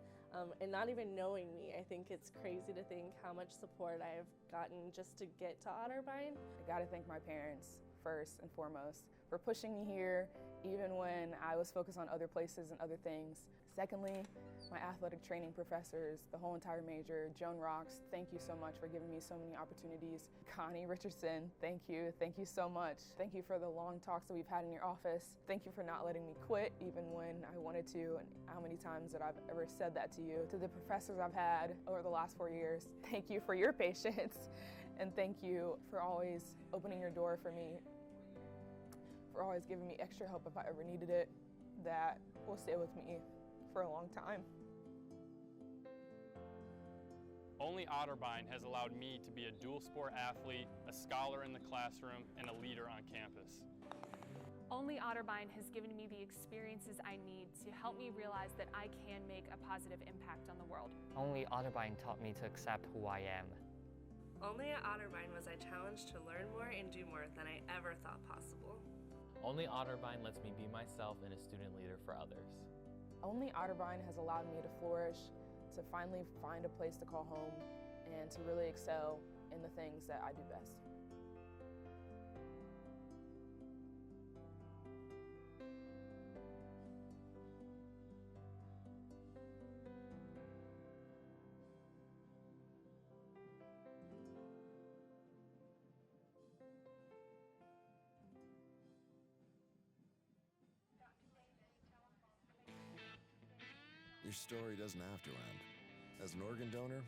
And not even knowing me, I think it's crazy to think how much support I've gotten just to get to Otterbein. I gotta thank my parents first and foremost for pushing me here even when I was focused on other places and other things. Secondly, my athletic training professors, the whole entire major. Joan Rocks, thank you so much for giving me so many opportunities. Connie Richardson, thank you so much. Thank you for the long talks that we've had in your office. Thank you for not letting me quit even when I wanted to, and how many times that I've ever said that to you. To the professors I've had over the last 4 years, thank you for your patience, and thank you for always opening your door for me, for always giving me extra help if I ever needed it. That will stay with me for a long time. Only Otterbein has allowed me to be a dual sport athlete, a scholar in the classroom, and a leader on campus. Only Otterbein has given me the experiences I need to help me realize that I can make a positive impact on the world. Only Otterbein taught me to accept who I am. Only at Otterbein was I challenged to learn more and do more than I ever thought possible. Only Otterbein lets me be myself and a student leader for others. Only Otterbein has allowed me to flourish, to finally find a place to call home, and to really excel in the things that I do best. Your story doesn't have to end. As an organ donor,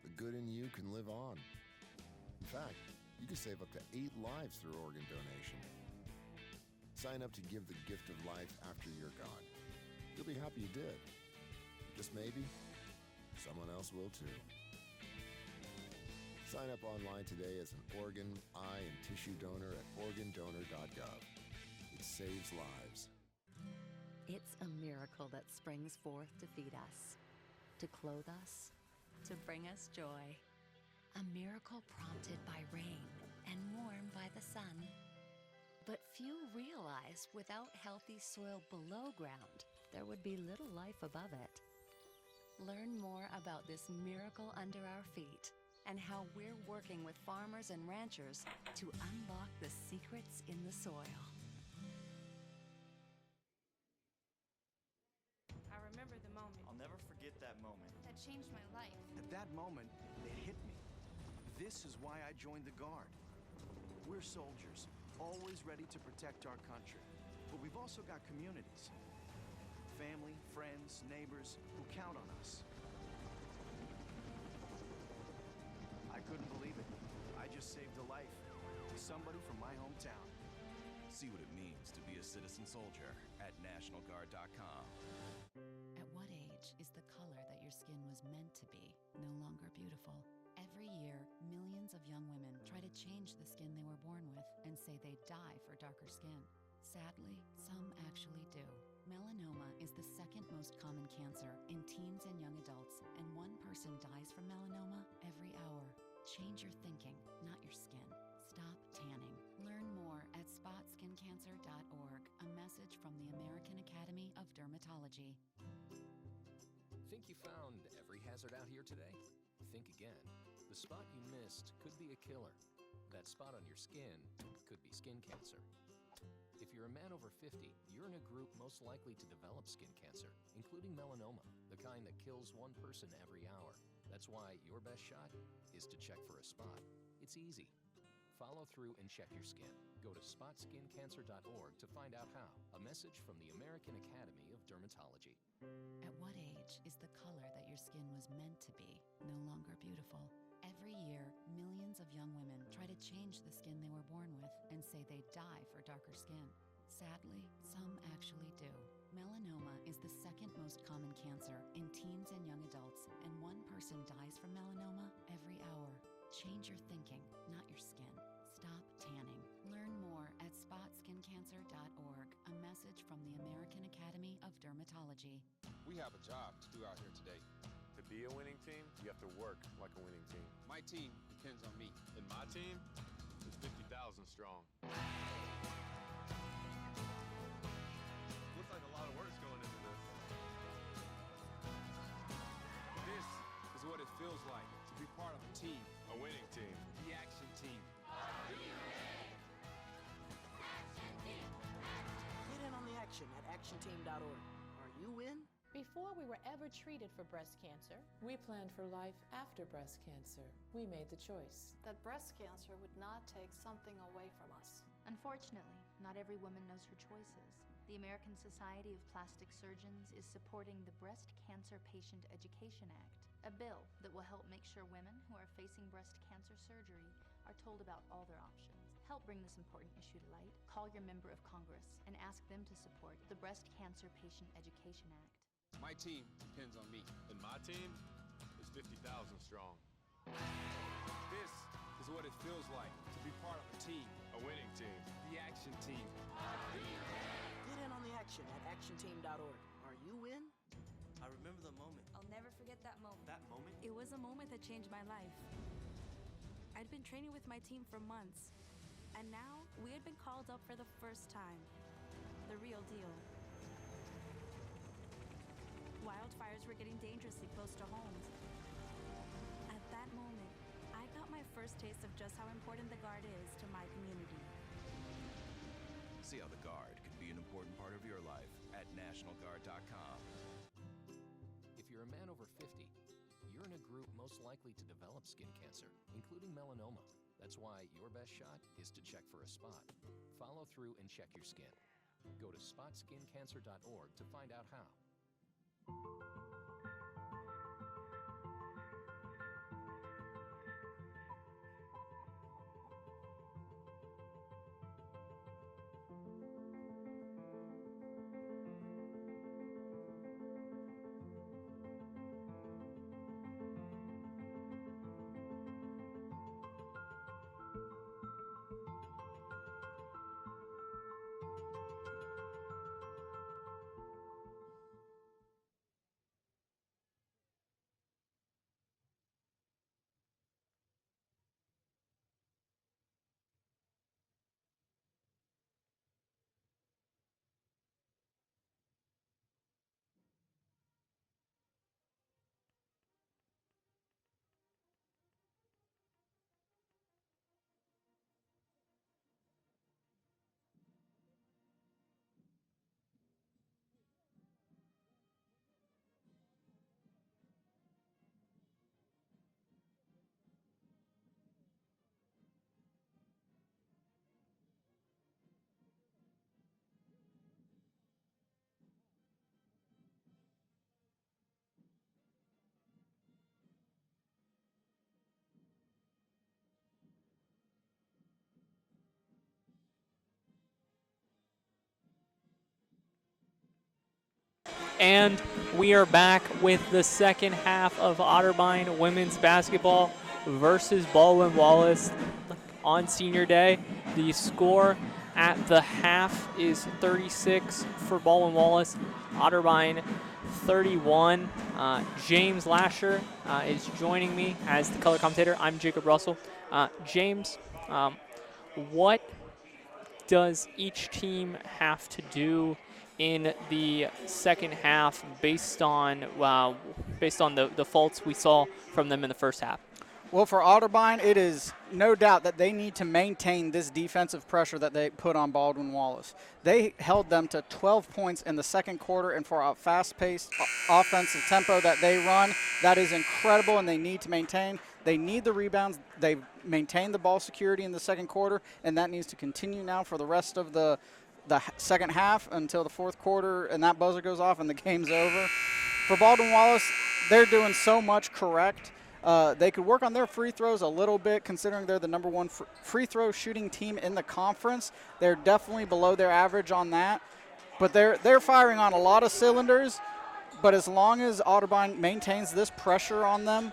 the good in you can live on. In fact, you can save up to 8 lives through organ donation. Sign up to give the gift of life after you're gone. You'll be happy you did. Just maybe, someone else will too. Sign up online today as an organ, eye, and tissue donor at organdonor.gov. It saves lives. It's a miracle that springs forth to feed us, to clothe us, to bring us joy. A miracle prompted by rain and warmed by the sun. But few realize without healthy soil below ground, there would be little life above it. Learn more about this miracle under our feet and how we're working with farmers and ranchers to unlock the secrets in the soil. I remember the moment. I'll never forget that moment. That changed my life. At that moment, it hit me. This is why I joined the Guard. We're soldiers, always ready to protect our country. But we've also got communities. Family, friends, neighbors who count on us. I couldn't believe it. I just saved a life. Somebody from my hometown. See what it means to be a citizen soldier at NationalGuard.com. At what age is the color that your skin was meant to be no longer beautiful? Every year, millions of young women try to change the skin they were born with and say they die for darker skin. Sadly, some actually do. Melanoma is the second most common cancer in teens and young adults, and 1 person dies from melanoma every hour. Change your thinking, not your skin. Stop tanning. Learn more at spotskincancer.org, a message from the American Academy of Dermatology. Think you found every hazard out here today? Think again. The spot you missed could be a killer. That spot on your skin could be skin cancer. If you're a man over 50, you're in a group most likely to develop skin cancer, including melanoma, the kind that kills 1 person every hour. That's why your best shot is to check for a spot. It's easy. Follow through and check your skin. Go to spotskincancer.org to find out how. A message from the American Academy of Dermatology. At what age is the color that your skin was meant to be no longer beautiful? Every year, millions of young women try to change the skin they were born with and say they die for darker skin. Sadly, some actually do. Melanoma is the second most common cancer in teens and young adults, and 1 person dies from melanoma every hour. Change your thinking, not your skin. Stop tanning. Learn more at spotskincancer.org, a message from the American Academy of Dermatology. We have a job to do out here today. To be a winning team, you have to work like a winning team. My team depends on me. And my team is 50,000 strong. Looks like a lot of work's going into this. This is what it feels like to be part of a team. A winning team. The action team. Are you ready? Action team! Get in on the action at actionteam.org. Are you in? Before we were ever treated for breast cancer, we planned for life after breast cancer. We made the choice that breast cancer would not take something away from us. Unfortunately, not every woman knows her choices. The American Society of Plastic Surgeons is supporting the Breast Cancer Patient Education Act, a bill that will help make sure women who are facing breast cancer surgery are told about all their options. Help bring this important issue to light. Call your member of Congress and ask them to support the Breast Cancer Patient Education Act. My team depends on me. And my team is 50,000 strong. This is what it feels like to be part of a team. A winning team. The action team. Are you ready? Get in on the action at actionteam.org. Are you in? I remember the moment. I'll never forget that moment. That moment? It was a moment that changed my life. I'd been training with my team for months, and now we had been called up for the first time. The real deal. Wildfires were getting dangerously close to homes. At that moment, I got my first taste of just how important the Guard is to my community. See how the Guard can be an important part of your life at NationalGuard.com. If you're a man over 50, you're in a group most likely to develop skin cancer, including melanoma. That's why your best shot is to check for a spot. Follow through and check your skin. Go to spotskincancer.org to find out how. And we are back with the second half of Otterbein women's basketball versus Baldwin-Wallace on senior day. The score at the half is 36 for Baldwin-Wallace, Otterbein 31. James Lasher is joining me as the color commentator. I'm Jacob Russell. James, what does each team have to do in the second half based on the faults we saw from them in the first half? Well, for Otterbein, it is no doubt that they need to maintain this defensive pressure that they put on Baldwin-Wallace. They held them to 12 points in the second quarter, and for a fast-paced offensive tempo that they run, that is incredible, and they need to maintain. They need the rebounds. They've maintained the ball security in the second quarter, and that needs to continue now for the rest of the second half until the fourth quarter, and that buzzer goes off and the game's over. For Baldwin-Wallace, they're doing so much correct. They could work on their free throws a little bit, considering they're the #1 free throw shooting team in the conference. They're definitely below their average on that, but they're firing on a lot of cylinders. But as long as Otterbein maintains this pressure on them,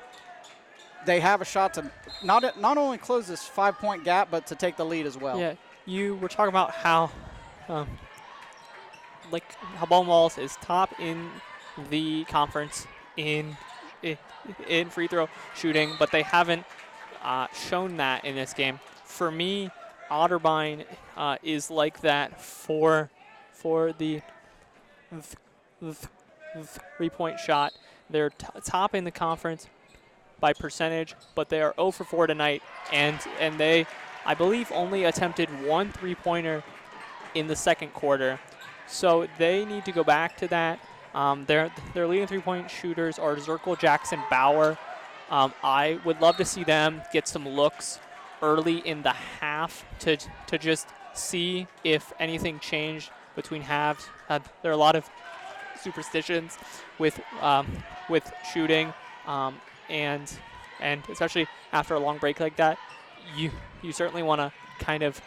they have a shot to not only close this 5-point gap, but to take the lead as well. Yeah, you were talking about how Baldwin-Wallace is top in the conference in free throw shooting, but they haven't shown that in this game. For me, Otterbein is like that for the three-point shot. They're top in the conference by percentage, but they are 0 for 4 tonight, and they, I believe, only attempted 1 three-pointer in the second quarter. So they need to go back to that. Their leading three-point shooters are Zirkle, Jackson, Bauer. I would love to see them get some looks early in the half to just see if anything changed between halves. There are a lot of superstitions with shooting, and especially after a long break like that, you certainly want to kind of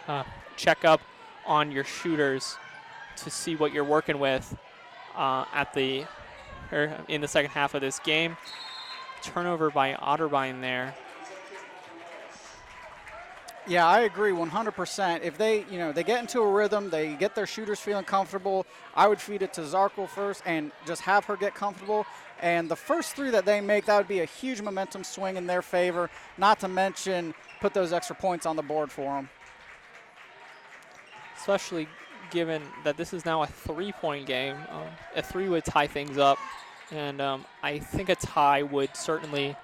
check up on your shooters to see what you're working with in the second half of this game. Turnover by Otterbein there. Yeah, I agree 100%. If they get into a rhythm, they get their shooters feeling comfortable, I would feed it to Zarkle first and just have her get comfortable. And the first three that they make, that would be a huge momentum swing in their favor, not to mention put those extra points on the board for them. Especially given that this is now a three-point game. A three would tie things up, and I think a tie would certainly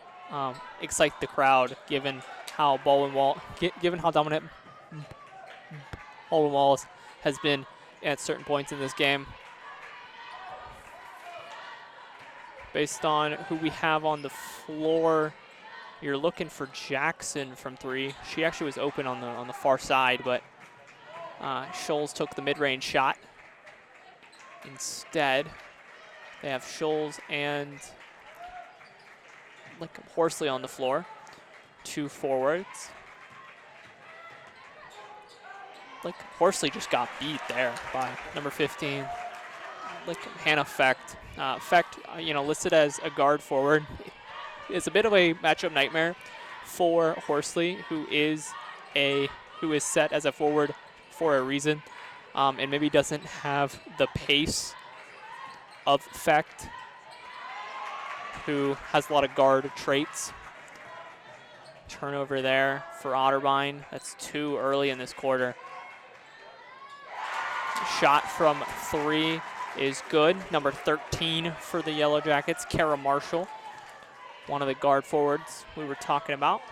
excite the crowd, given how dominant Baldwin-Wallace has been at certain points in this game. Based on who we have on the floor, you're looking for Jackson from three. She actually was open on the far side, but Scholes took the mid-range shot. Instead, they have Scholes and Horsley on the floor. Two forwards. Horsley just got beat there by number 15. Hannah Fecht. Fecht, listed as a guard forward. It's a bit of a matchup nightmare for Horsley, who is set as a forward for a reason, and maybe doesn't have the pace of Fecht, who has a lot of guard traits. Turnover there for Otterbein. That's 2 early in this quarter. Shot from 3 is good. Number 13 for the Yellow Jackets, Kara Marshall, one of the guard forwards we were talking about.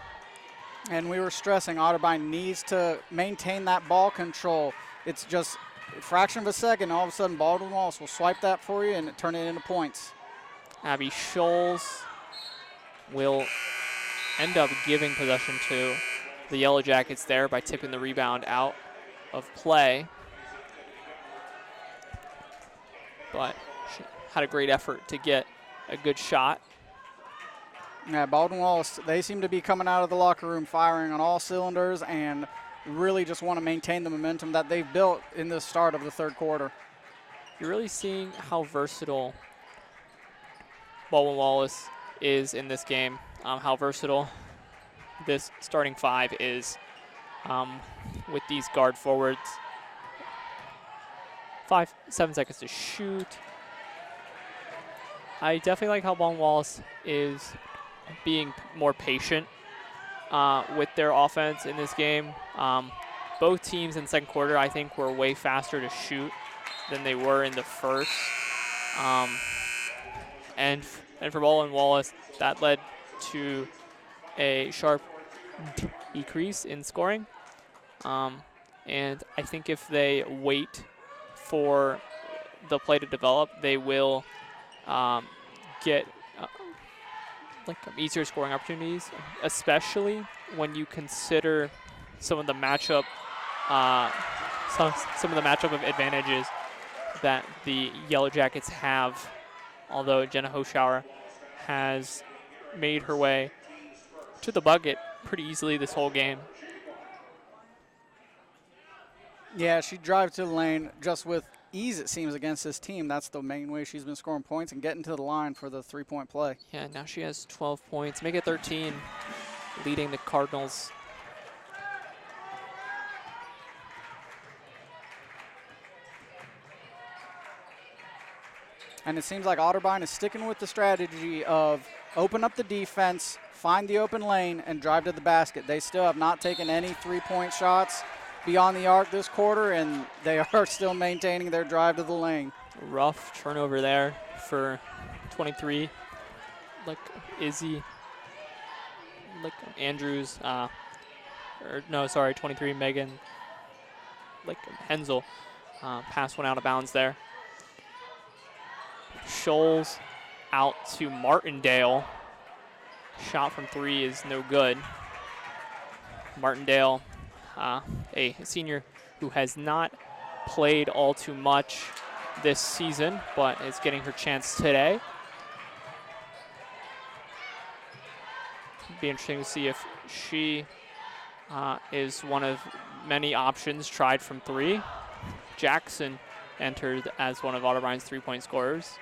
And we were stressing Otterbein needs to maintain that ball control. It's just a fraction of a second, all of a sudden Baldwin-Wallace will swipe that for you and turn it into points. Abby Scholes will end up giving possession to the Yellow Jackets there by tipping the rebound out of play. But she had a great effort to get a good shot. Yeah, Baldwin-Wallace, they seem to be coming out of the locker room firing on all cylinders and really just want to maintain the momentum that they've built in the start of the third quarter. You're really seeing how versatile Baldwin-Wallace is in this game, how versatile this starting five is with these guard forwards. 7 seconds to shoot. I definitely like how Baldwin-Wallace is being more patient with their offense in this game. Both teams in the second quarter, I think, were way faster to shoot than they were in the first. And for Baldwin-Wallace, that led to a sharp decrease in scoring. And I think if they wait for the play to develop, they will get like easier scoring opportunities, especially when you consider some of the matchup some of the matchup of advantages that the Yellow Jackets have. Although Jenna Hoschauer has made her way to the bucket pretty easily this whole game. Yeah, she drives to the lane just with ease, it seems, against this team. That's the main way she's been scoring points and getting to the line for the three-point play. Yeah, now she has 12 points, make it 13, leading the Cardinals. And it seems like Otterbein is sticking with the strategy of open up the defense, find the open lane, and drive to the basket. They still have not taken any three-point shots beyond the arc this quarter, and they are still maintaining their drive to the lane. Rough turnover there for 23. Like Izzy, like Andrews, 23, Megan, like Hensel, pass one out of bounds there. Scholes out to Martindale. Shot from three is no good. Martindale, a senior who has not played all too much this season, but is getting her chance today. Be interesting to see if she is one of many options tried from three. Jackson entered as one of Otterbein's three-point scorers.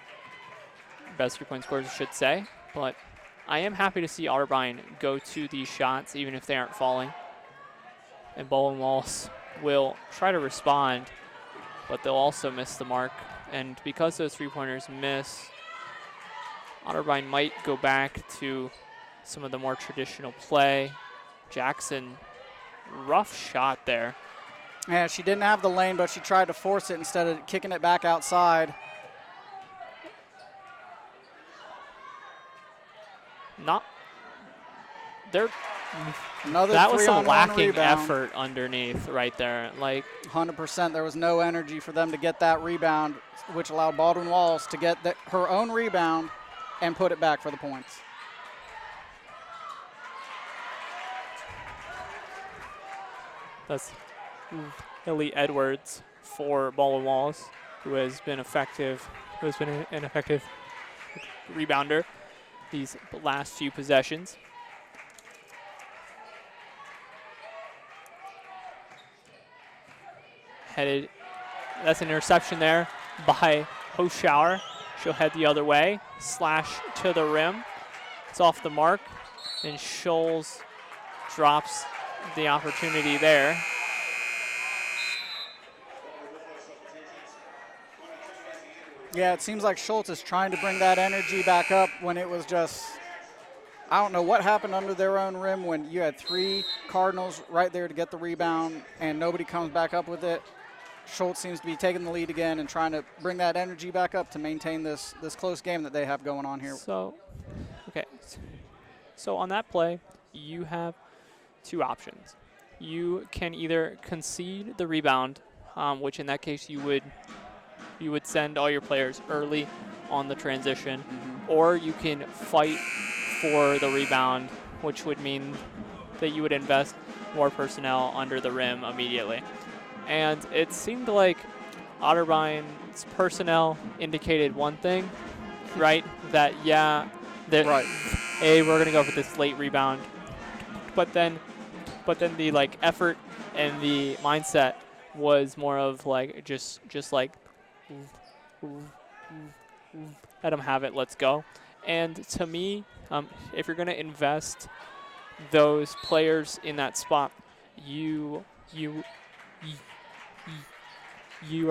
Best three-point scorers, I should say. But I am happy to see Otterbein go to these shots, even if they aren't falling. And Baldwin-Wallace will try to respond, but they'll also miss the mark. And because those three-pointers miss, Otterbein might go back to some of the more traditional play. Jackson, rough shot there. Yeah, she didn't have the lane, but she tried to force it instead of kicking it back outside. Not there. Another that was some lacking rebound. effort underneath right there. Like 100%, there was no energy for them to get that rebound, which allowed Baldwin-Wallace to get her own rebound and put it back for the points. That's Ellie Edwards for Baldwin-Wallace, who has been effective, an effective rebounder these last few possessions. That's an interception there by Hoschauer. She'll head the other way, slash to the rim. It's off the mark, and Scholes drops the opportunity there. Yeah, it seems like Schultz is trying to bring that energy back up when it was just, I don't know what happened under their own rim when you had three Cardinals right there to get the rebound and nobody comes back up with it. Schultz seems to be taking the lead again and trying to bring that energy back up to maintain this close game that they have going on here. So, okay. So on that play, you have two options. You can either concede the rebound, which in that case you would send all your players early on the transition, or you can fight for the rebound, which would mean that you would invest more personnel under the rim immediately. And it seemed like Otterbein's personnel indicated one thing, right? That, yeah, right. We're going to go for this late rebound. But then the like effort and the mindset was more of like just like let them have it, let's go. And to me, if you're going to invest those players in that spot, you are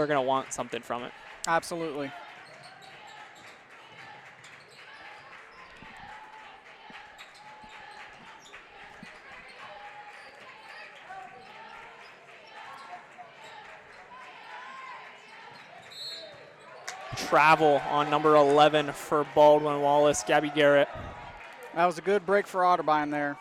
going to want something from it. Absolutely. Travel on number 11 for Baldwin-Wallace, Gabby Garrett. That was a good break for Otterbein there.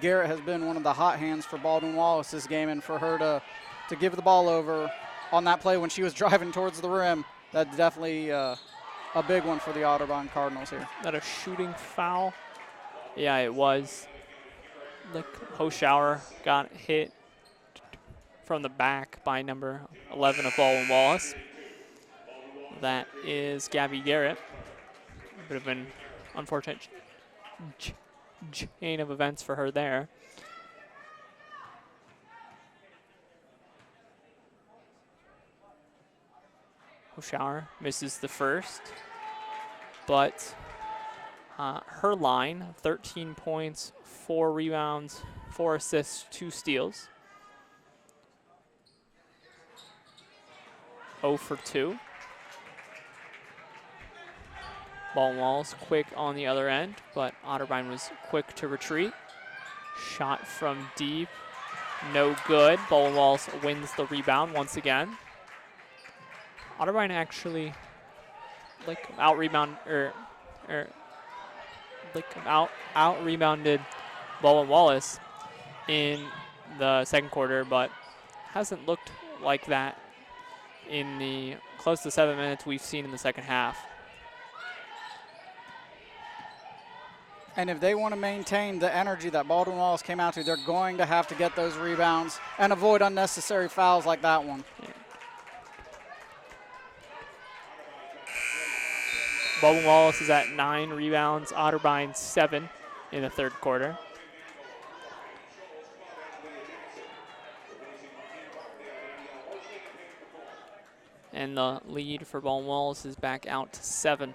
Garrett has been one of the hot hands for Baldwin-Wallace this game, and for her to give the ball over on that play when she was driving towards the rim, that's definitely a big one for the Otterbein Cardinals here. That a shooting foul? Yeah, it was. Like Hoschauer got hit from the back by number 11 of Baldwin-Wallace. That is Gabby Garrett. A bit of an unfortunate chain of events for her there. Hoschauer misses the first, but her line, 13 points, 4 rebounds, 4 assists, 2 steals. 0 for 2. Baldwin-Wallace quick on the other end, but Otterbein was quick to retreat. Shot from deep, no good. Baldwin-Wallace wins the rebound once again. Otterbein actually out rebounded Baldwin-Wallace in the second quarter, but hasn't looked like that in the close to 7 minutes we've seen in the second half. And if they want to maintain the energy that Baldwin-Wallace came out to, they're going to have to get those rebounds and avoid unnecessary fouls like that one. Yeah. Baldwin-Wallace is at 9 rebounds, Otterbein 7 in the third quarter. And the lead for Baldwin-Wallace is back out to 7.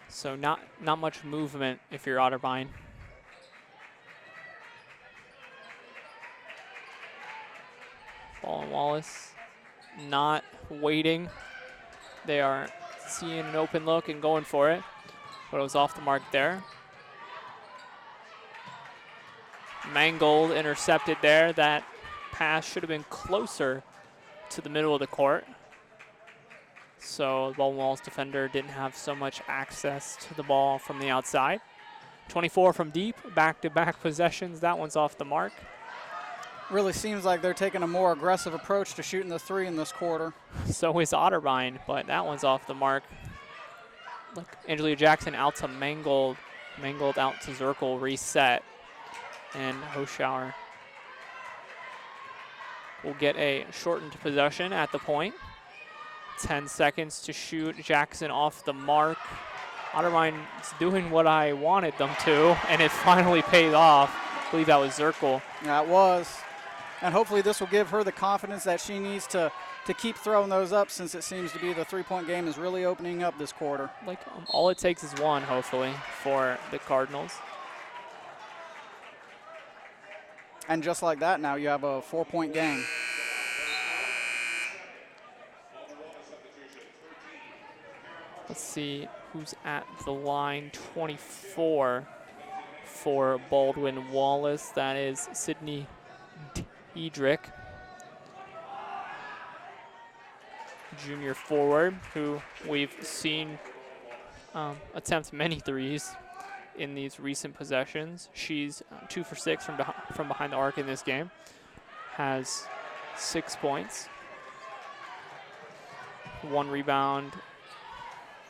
So not much movement if you're Otterbein. Baldwin-Wallace not waiting. They are seeing an open look and going for it, but it was off the mark there. Mangold intercepted there. That pass should have been closer to the middle of the court. So the Baldwin-Wallace defender didn't have so much access to the ball from the outside. 24 from deep, back-to-back possessions. That one's off the mark. Really seems like they're taking a more aggressive approach to shooting the three in this quarter. So is Otterbein, but that one's off the mark. Look, Angelia Jackson out to Mangold. Mangold out to Zirkle, reset. And Hoschauer will get a shortened possession at the point. 10 seconds to shoot. Jackson off the mark. Otterbein is doing what I wanted them to, and it finally paid off. I believe that was Zirkle. Yeah, it was. And hopefully this will give her the confidence that she needs to keep throwing those up, since it seems to be the three-point game is really opening up this quarter. All it takes is one, hopefully, for the Cardinals. And just like that, now you have a 4-point game. Let's see who's at the line. 24 for Baldwin-Wallace. That is Sydney Edrick, junior forward, who we've seen attempt many threes in these recent possessions. She's 2 for 6 from behind the arc in this game. Has 6 points, 1 rebound,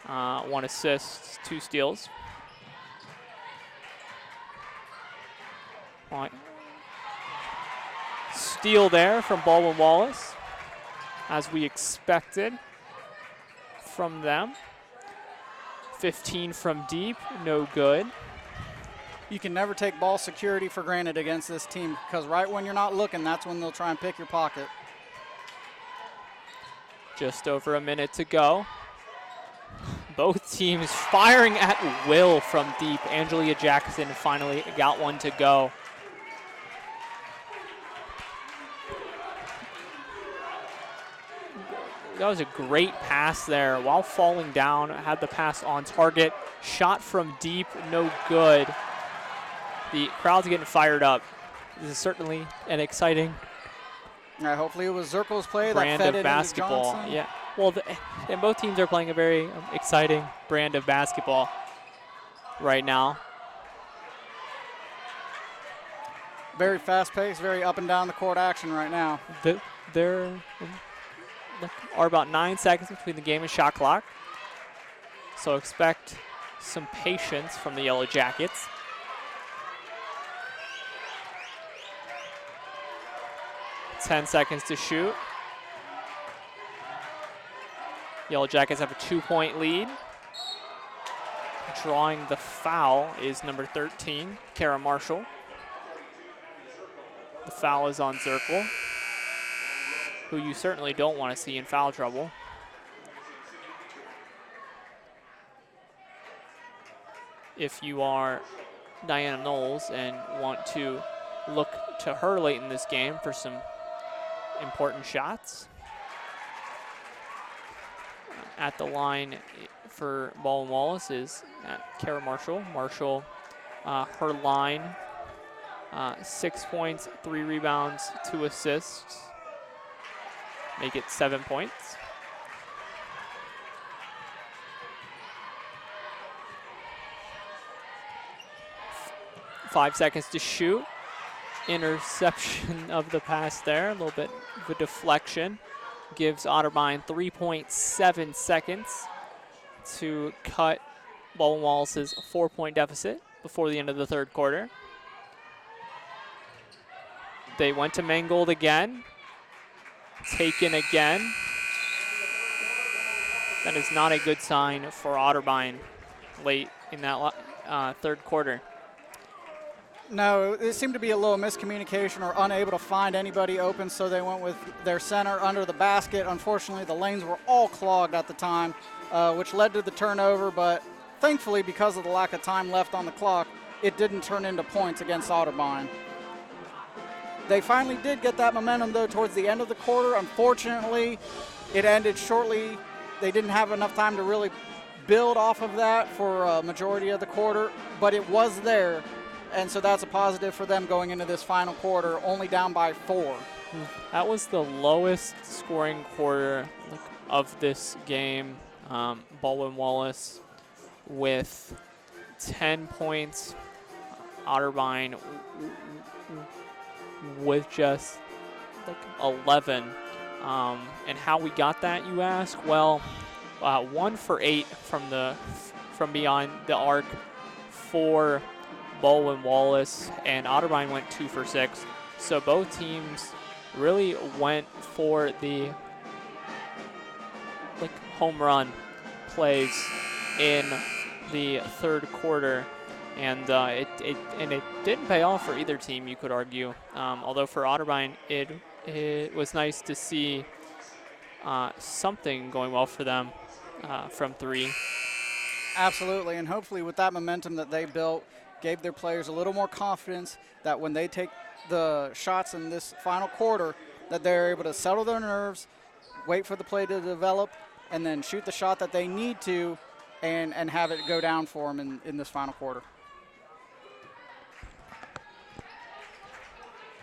1 assist, 2 steals. Steal there from Baldwin-Wallace, as we expected from them. 15 from deep, no good. You can never take ball security for granted against this team, because right when you're not looking, that's when they'll try and pick your pocket. Just over a minute to go. Both teams firing at will from deep. Angelia Jackson finally got one to go. That was a great pass there while falling down. Had the pass on target. Shot from deep, no good. The crowd's getting fired up. This is certainly an exciting hopefully it was Zirkle's play brand that fed of it basketball. Into Johnson. Yeah. Well, and both teams are playing a very exciting brand of basketball right now. Very fast-paced, very up and down the court action right now. There are about 9 seconds between the game and shot clock, so expect some patience from the Yellow Jackets. Ten seconds to shoot. Yellow Jackets have a 2-point lead. Drawing the foul is number 13, Kara Marshall. The foul is on Zirkle, who you certainly don't want to see in foul trouble. If you are Diana Knowles and want to look to her late in this game for some important shots. At the line for Baldwin-Wallace is Kara Marshall. Marshall, her line, 6 points, 3 rebounds, 2 assists. Make it 7 points. Five seconds to shoot. Interception of the pass there, a little bit of a deflection. Gives Otterbein 3.7 seconds to cut Baldwin-Wallace's 4-point deficit before the end of the third quarter. They went to Mangold again. Taken again. That is not a good sign for Otterbein late in that third quarter. No, there seemed to be a little miscommunication or unable to find anybody open, so they went with their center under the basket. Unfortunately, the lanes were all clogged at the time, which led to the turnover, but thankfully, because of the lack of time left on the clock, it didn't turn into points against Otterbein. They finally did get that momentum, though, towards the end of the quarter. Unfortunately, it ended shortly. They didn't have enough time to really build off of that for a majority of the quarter, but it was there. And so that's a positive for them going into this final quarter, only down by 4. That was the lowest scoring quarter of this game. Baldwin-Wallace with 10 points. Otterbein with just 11. And how we got that, you ask? Well, 1 for 8 from beyond the arc for Baldwin-Wallace, and Otterbein went 2 for 6. So both teams really went for the home run plays in the third quarter, and it didn't pay off for either team, you could argue. Although for Otterbein, it was nice to see something going well for them from 3. Absolutely, and hopefully with that momentum that they built, gave their players a little more confidence that when they take the shots in this final quarter, that they're able to settle their nerves, wait for the play to develop, and then shoot the shot that they need to and have it go down for them in this final quarter.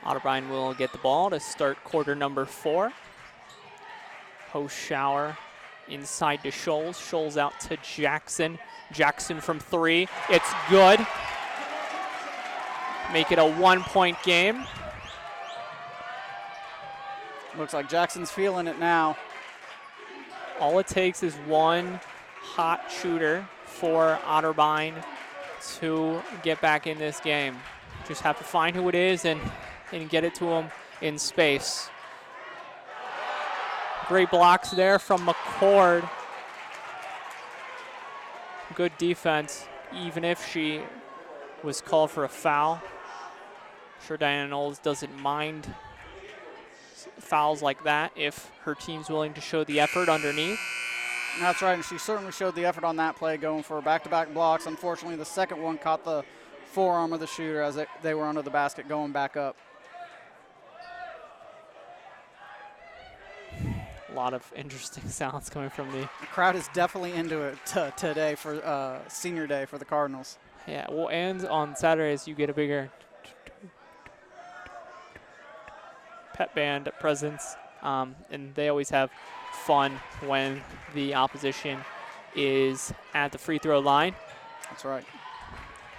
Otterbein will get the ball to start quarter number 4. Hoschauer inside to Scholes. Scholes out to Jackson. Jackson from 3. It's good. Make it a 1-point game. Looks like Jackson's feeling it now. All it takes is one hot shooter for Otterbein to get back in this game. Just have to find who it is and get it to him in space. Great blocks there from McCord. Good defense, even if she was called for a foul. I'm sure Diana Knowles doesn't mind fouls like that if her team's willing to show the effort underneath. That's right, and she certainly showed the effort on that play, going for back-to-back blocks. Unfortunately, the second one caught the forearm of the shooter as they were under the basket going back up. A lot of interesting sounds coming from the crowd is definitely into it today for senior day for the Cardinals. Yeah, well, and on Saturdays you get a bigger pep band presence, and they always have fun when the opposition is at the free throw line. That's right.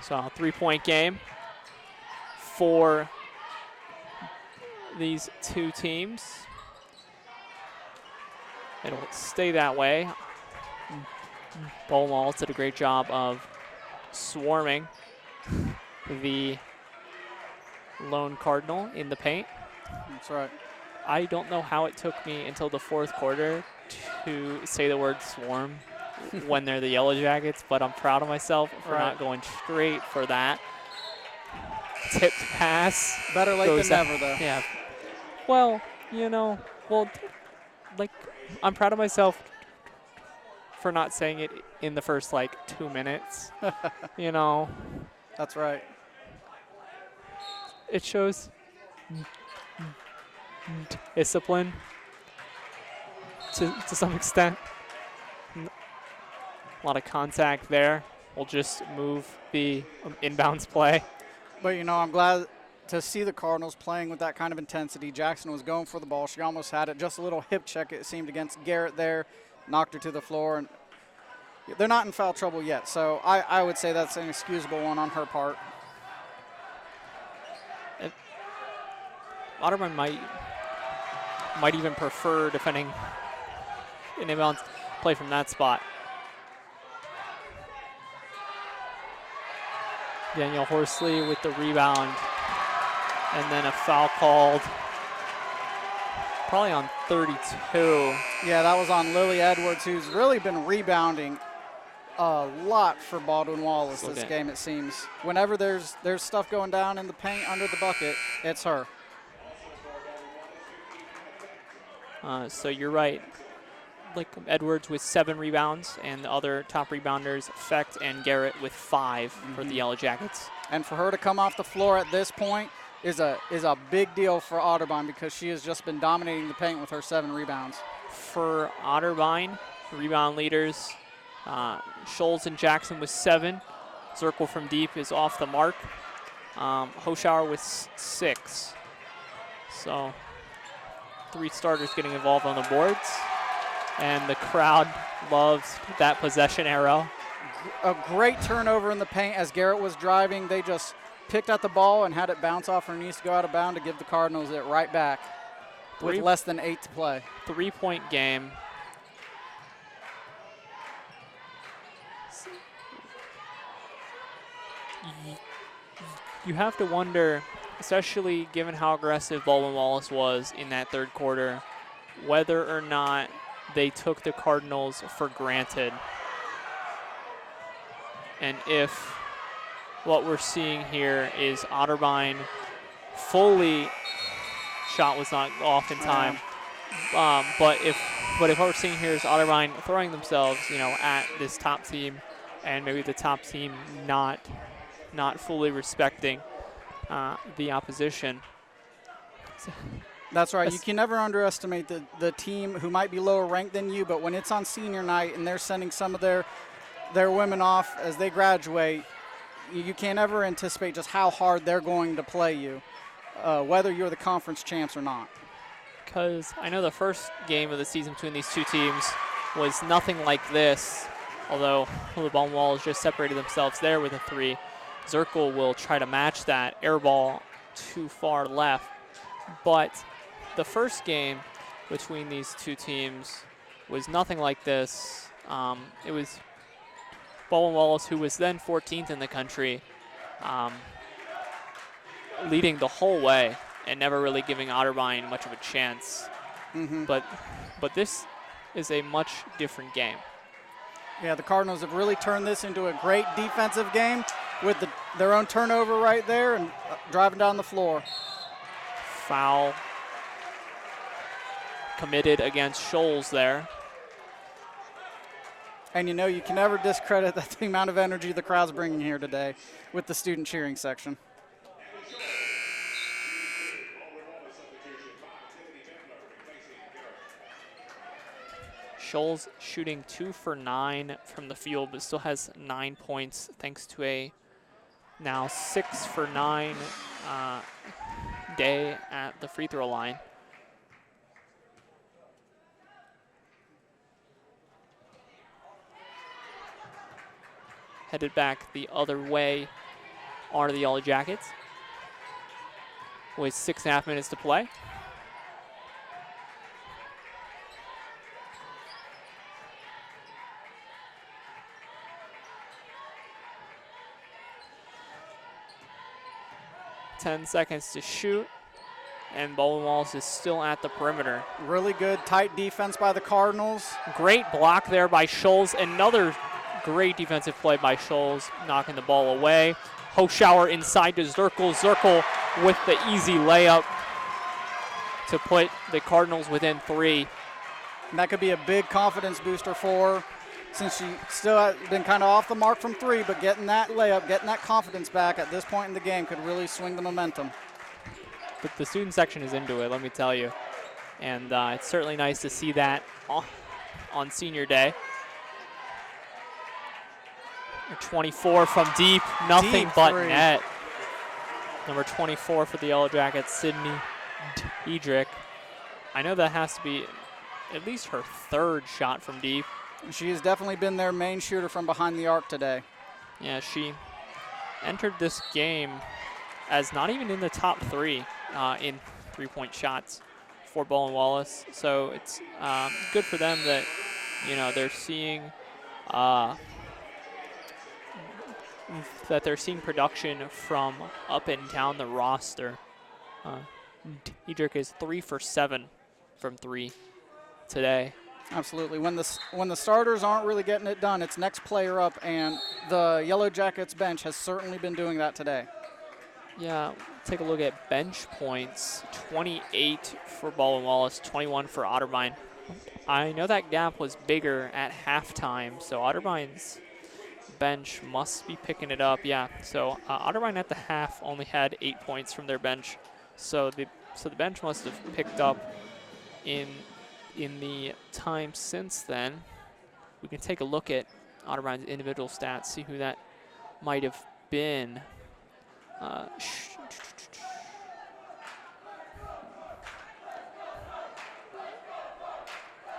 So a 3-point game for these two teams. It'll stay that way. Baldwin-Wallace did a great job of swarming the lone Cardinal in the paint. That's right. I don't know how it took me until the fourth quarter to say the word swarm when they're the Yellow Jackets, but I'm proud of myself for not going straight for that. Tipped pass. Better late than never, though. Yeah. Well, like, I'm proud of myself for not saying it in the first, 2 minutes. That's right. It shows discipline to some extent. A lot of contact there. We'll just move the inbounds play. But, I'm glad to see the Cardinals playing with that kind of intensity. Jackson was going for the ball. She almost had it. Just a little hip check, it seemed, against Garrett there. Knocked her to the floor. And they're not in foul trouble yet. So I would say that's an excusable one on her part. Otterbein might even prefer defending an inbounds play from that spot. Danielle Horsley with the rebound. And then a foul called probably on 32. Yeah, that was on Lily Edwards, who's really been rebounding a lot for Baldwin-Wallace this game, it seems. Whenever there's stuff going down in the paint under the bucket, it's her. So you're right. Edwards with 7 rebounds, and the other top rebounders, Fecht and Garrett, with 5 for the Yellow Jackets. And for her to come off the floor at this point is a big deal for Otterbein, because she has just been dominating the paint with her 7 rebounds. For Otterbein, rebound leaders, Scholes and Jackson with 7. Zirkle from deep is off the mark. Hoschauer with 6. So 3 starters getting involved on the boards. And the crowd loves that possession arrow. A great turnover in the paint as Garrett was driving. They just picked up the ball and had it bounce off her knees to go out of bounds to give the Cardinals it right back with less than 8 to play. 3-point game. You have to wonder, especially given how aggressive Baldwin-Wallace was in that third quarter, whether or not they took the Cardinals for granted. And if what we're seeing here is Otterbein fully, shot was not off in time. But if what we're seeing here is Otterbein throwing themselves, at this top team, and maybe the top team not fully respecting the opposition. That's right. You can never underestimate the team who might be lower ranked than you, but when it's on senior night and they're sending some of their women off as they graduate, you can't ever anticipate just how hard they're going to play you, whether you're the conference champs or not. Because I know the first game of the season between these two teams was nothing like this, although the Baldwin-Wallace just separated themselves there with a 3. Zirkle will try to match that air ball too far left. But the first game between these two teams was nothing like this. It was Baldwin-Wallace, who was then 14th in the country, leading the whole way and never really giving Otterbein much of a chance. But this is a much different game. Yeah, the Cardinals have really turned this into a great defensive game with their own turnover right there and driving down the floor. Foul committed against Shoals there. And you know, you can never discredit the amount of energy the crowd's bringing here today with the student cheering section. Shoals shooting 2 for 9 from the field, but still has 9 points thanks to a now 6 for 9 day at the free throw line. Headed back the other way are the Yellow Jackets with 6.5 minutes to play. Ten seconds to shoot, and Baldwin-Wallace is still at the perimeter. Really good, tight defense by the Cardinals. Great block there by Shoals. Another great defensive play by Shoals, knocking the ball away. Hochschauer inside to Zirkel. Zirkel with the easy layup to put the Cardinals within 3. And that could be a big confidence booster for her, since she still has been kind of off the mark from 3, but getting that layup, getting that confidence back at this point in the game could really swing the momentum. But the student section is into it, let me tell you. And it's certainly nice to see that on senior day. 24 from deep, nothing but net. Number 24 for the Yellow Jackets, Sydney Diedrich. I know that has to be at least her 3rd shot from deep. She has definitely been their main shooter from behind the arc today. Yeah, she entered this game as not even in the top 3 in 3-point shots for Baldwin-Wallace. So it's good for them that, you know, they're seeing production from up and down the roster. Diedrich is 3 for 7 from 3 today. Absolutely. When the starters aren't really getting it done, it's next player up, and the Yellow Jackets bench has certainly been doing that today. Yeah, take a look at bench points. 28 for Baldwin-Wallace, 21 for Otterbein. I know that gap was bigger at halftime, so Otterbein's bench must be picking it up. Yeah, so Otterbein at the half only had 8 points from their bench, so the bench must have picked up in the time since then. We can take a look at Otterbein's individual stats, see who that might have been.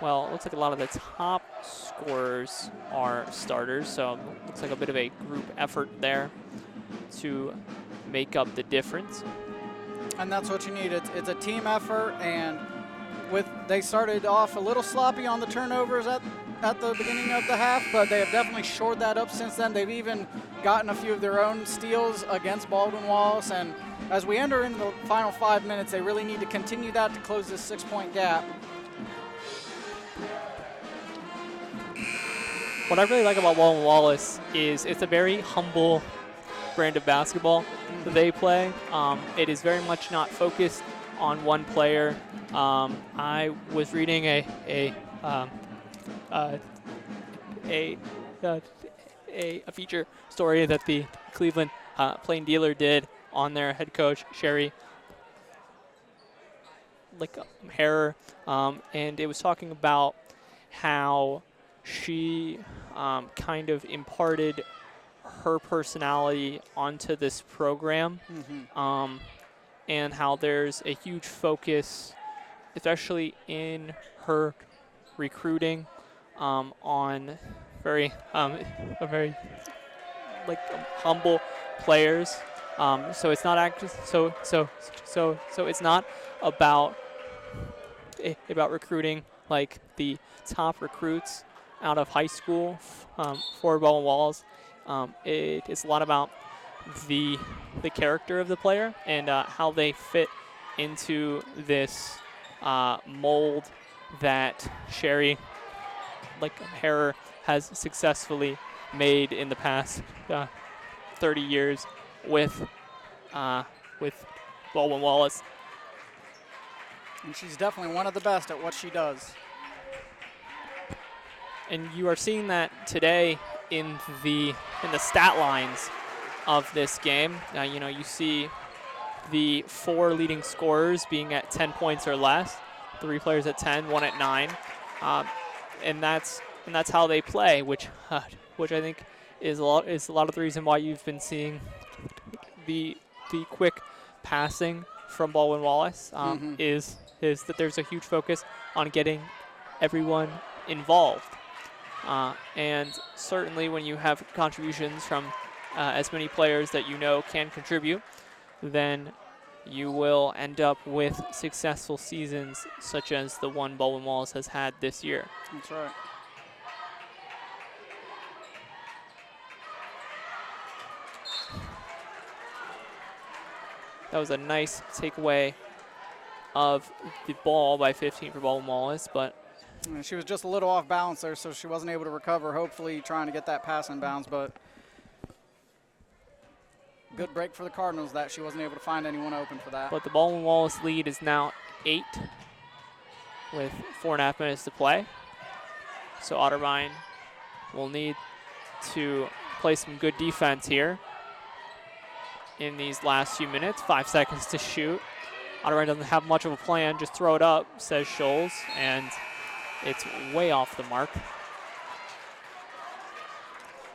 Well, it looks like a lot of the top scorers are starters, so it looks like a bit of a group effort there to make up the difference. And that's what you need. It's a team effort, and they started off a little sloppy on the turnovers at the beginning of the half, but they have definitely shored that up since then. They've even gotten a few of their own steals against Baldwin-Wallace, and as we enter into the final 5 minutes, they really need to continue that to close this 6-point gap. What I really like about Baldwin-Wallace is it's a very humble brand of basketball that they play. It is very much not focused on one player. I was reading a feature story that the Cleveland Plain Dealer did on their head coach Sherry Harrer, and it was talking about how she kind of imparted her personality onto this program, and how there's a huge focus, especially in her recruiting, on very humble players. So it's not so it's not about recruiting like the top recruits out of high school for Baldwin-Wallace. It is a lot about the character of the player and how they fit into this mold that Sherry Harrer has successfully made in the past 30 years with Baldwin-Wallace. And she's definitely one of the best at what she does. And you are seeing that today in the stat lines of this game. You know, you see the 4 leading scorers being at 10 points or less, 3 players at 10, 1 at 9, and that's how they play, which I think is a lot of the reason why you've been seeing the quick passing from Baldwin-Wallace is that there's a huge focus on getting everyone involved. And certainly when you have contributions from as many players that you know can contribute, then you will end up with successful seasons such as the one Baldwin-Wallace has had this year. That's right. That was a nice takeaway of the ball by 15 for Baldwin-Wallace, but she was just a little off balance there, so she wasn't able to recover, hopefully trying to get that pass in bounds, but good break for the Cardinals that she wasn't able to find anyone open for that. But the Baldwin-Wallace lead is now 8 with 4.5 minutes to play. So Otterbein will need to play some good defense here in these last few minutes. 5 seconds to shoot. Otterbein doesn't have much of a plan, just throw it up, says Scholes, and it's way off the mark.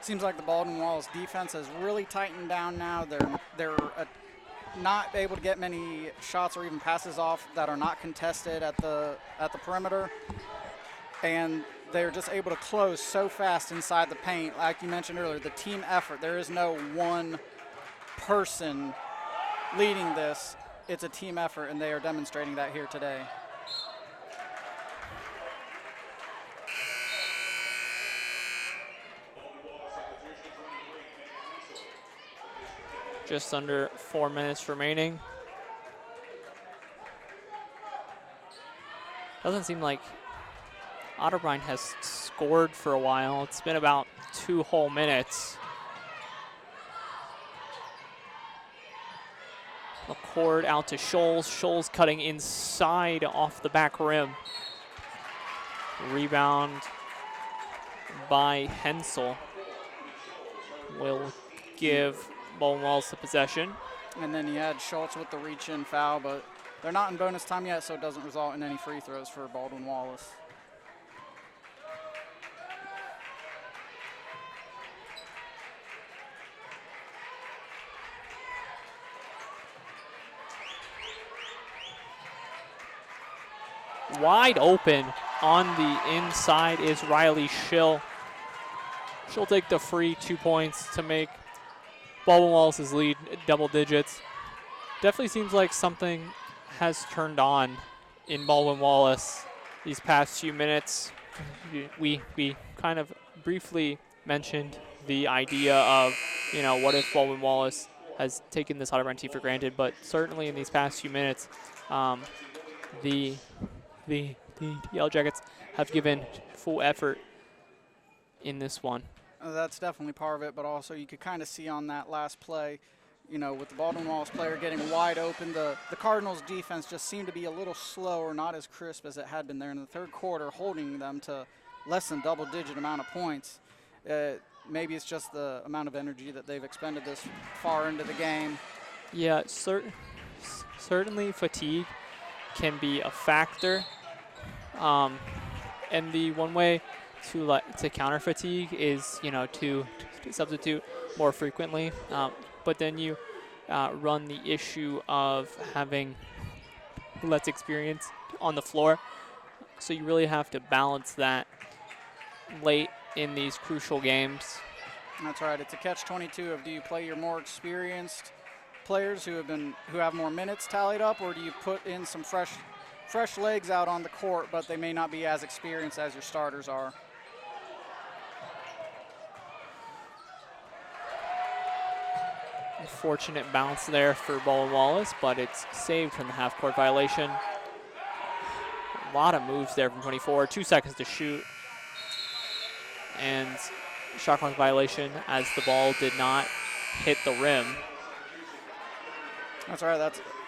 Seems like the Baldwin-Wallace defense has really tightened down now. They're not able to get many shots or even passes off that are not contested at the perimeter, and they're just able to close so fast inside the paint. Like you mentioned earlier, the team effort. There is no one person leading this. It's a team effort, and they are demonstrating that here today. Just under 4 minutes remaining. Doesn't seem like Otterbein has scored for a while. It's been about 2 whole minutes. McCord out to Scholes. Scholes cutting inside off the back rim. Rebound by Hensel will give Baldwin-Wallace the possession. And then you had Schultz with the reach-in foul, but they're not in bonus time yet, so it doesn't result in any free throws for Baldwin-Wallace. Wide open on the inside is Riley Schill. She'll take the free 2 points to make Baldwin-Wallace's lead double digits. Definitely seems like something has turned on in Baldwin-Wallace these past few minutes. We kind of briefly mentioned the idea of, you know, what if Baldwin-Wallace has taken this Otterbein team for granted, but certainly in these past few minutes, the Yellow Jackets have given full effort in this one. That's definitely part of it, but also you could kind of see on that last play, you know, with the Baldwin-Wallace player getting wide open, the Cardinals defense just seemed to be a little slower, not as crisp as it had been there in the third quarter, holding them to less than double-digit amount of points. Maybe it's just the amount of energy that they've expended this far into the game. Yeah, certainly fatigue can be a factor. And the one way to counter fatigue is, you know, to substitute more frequently. But then you run the issue of having less experience on the floor. So you really have to balance that late in these crucial games. That's right. It's a catch-22 of, do you play your more experienced players who have more minutes tallied up, or do you put in some fresh legs out on the court, but they may not be as experienced as your starters are? Unfortunate bounce there for Baldwin-Wallace, but it's saved from the half-court violation. A lot of moves there from 24. 2 seconds to shoot. And shot clock violation as the ball did not hit the rim. That's right.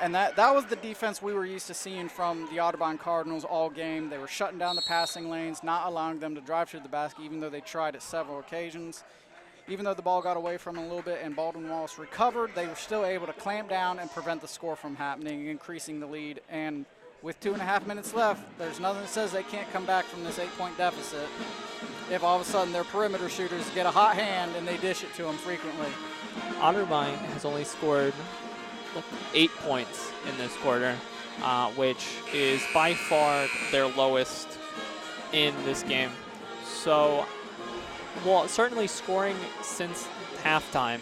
That was the defense we were used to seeing from the Otterbein Cardinals all game. They were shutting down the passing lanes, not allowing them to drive through the basket, even though they tried at several occasions. Even though the ball got away from them a little bit and Baldwin-Wallace recovered, they were still able to clamp down and prevent the score from happening, increasing the lead. And with 2.5 minutes left, there's nothing that says they can't come back from this 8-point deficit if all of a sudden their perimeter shooters get a hot hand and they dish it to them frequently. Otterbein has only scored 8 points in this quarter, which is by far their lowest in this game. So, well, certainly scoring since halftime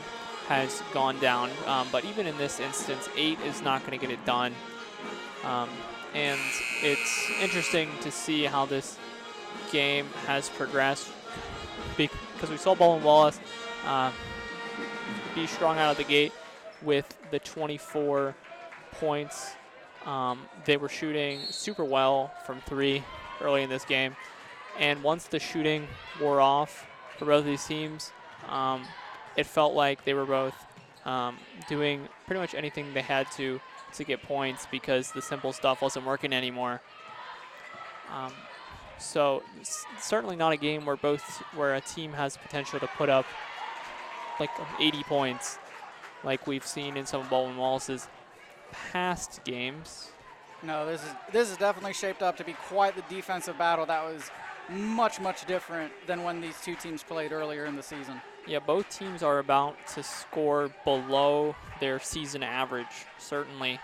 has gone down, but even in this instance, 8 is not going to get it done. And it's interesting to see how this game has progressed because we saw Baldwin-Wallace be strong out of the gate with the 24 points. They were shooting super well from 3 early in this game. And once the shooting wore off for both of these teams, it felt like they were both doing pretty much anything they had to get points because the simple stuff wasn't working anymore. So certainly not a game where a team has potential to put up like 80 points like we've seen in some of Baldwin-Wallace's past games. No, this is definitely shaped up to be quite the defensive battle that was much, much different than when these two teams played earlier in the season. Yeah, both teams are about to score below their season average, certainly.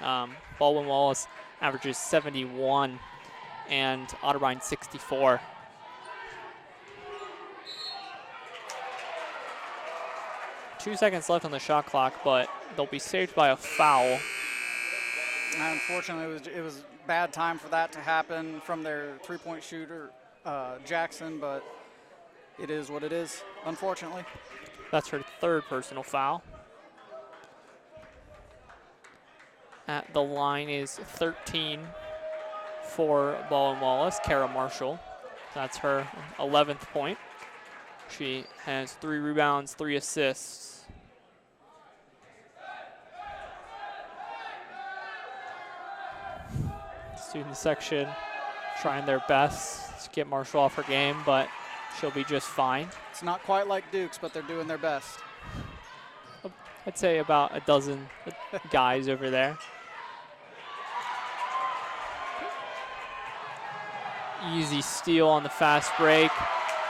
Baldwin-Wallace averages 71 and Otterbein 64. Two seconds left on the shot clock, but they'll be saved by a foul. Unfortunately, it was bad time for that to happen from their three-point shooter, Jackson, but it is what it is, unfortunately. That's her third personal foul. At the line is 13 for Baldwin-Wallace, Kara Marshall. That's her 11th point. She has 3 rebounds, 3 assists. Student section trying their best to get Marshall off her game, but she'll be just fine. It's not quite like Duke's, but they're doing their best. I'd say about a dozen guys over there. Easy steal on the fast break,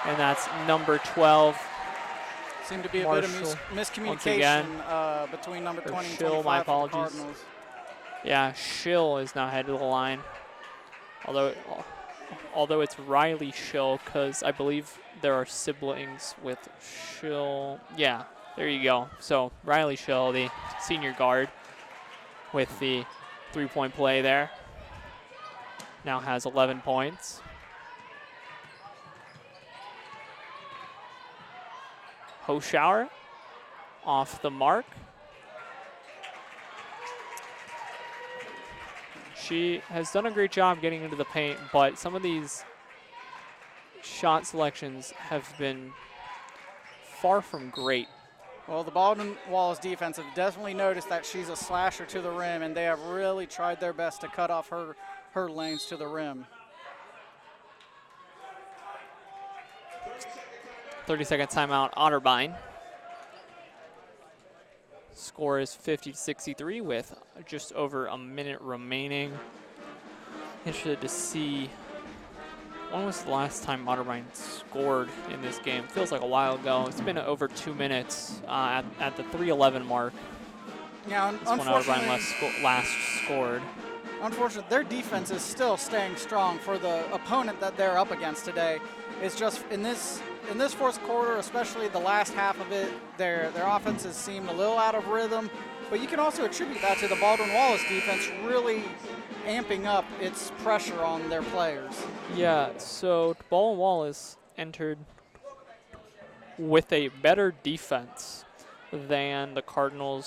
and that's number 12. Seemed to be a Marshall, bit of miscommunication between number 20 and 25 my for the apologies. Cardinals. Yeah, Schill is now headed to the line. Although it's Riley Schill, because I believe there are siblings with Schill. Yeah, there you go. So Riley Schill, the senior guard, with the 3-point play there, now has 11 points. Hoschauer off the mark. She has done a great job getting into the paint, but some of these shot selections have been far from great. Well, the Baldwin-Wallace defense have definitely noticed that she's a slasher to the rim, and they have really tried their best to cut off her lanes to the rim. 30-second timeout, Otterbein. Score is 50-63 with just over a minute remaining. Interested to see when was the last time Otterbein scored in this game. Feels like a while ago. It's been over 2 minutes at the 3:11 mark. Yeah, That's when Otterbein last scored. Unfortunately, their defense is still staying strong for the opponent that they're up against today. It's just in this fourth quarter, especially the last half of it, their offenses seemed a little out of rhythm. But you can also attribute that to the Baldwin-Wallace defense really amping up its pressure on their players. Yeah, so Baldwin-Wallace entered with a better defense than the Cardinals.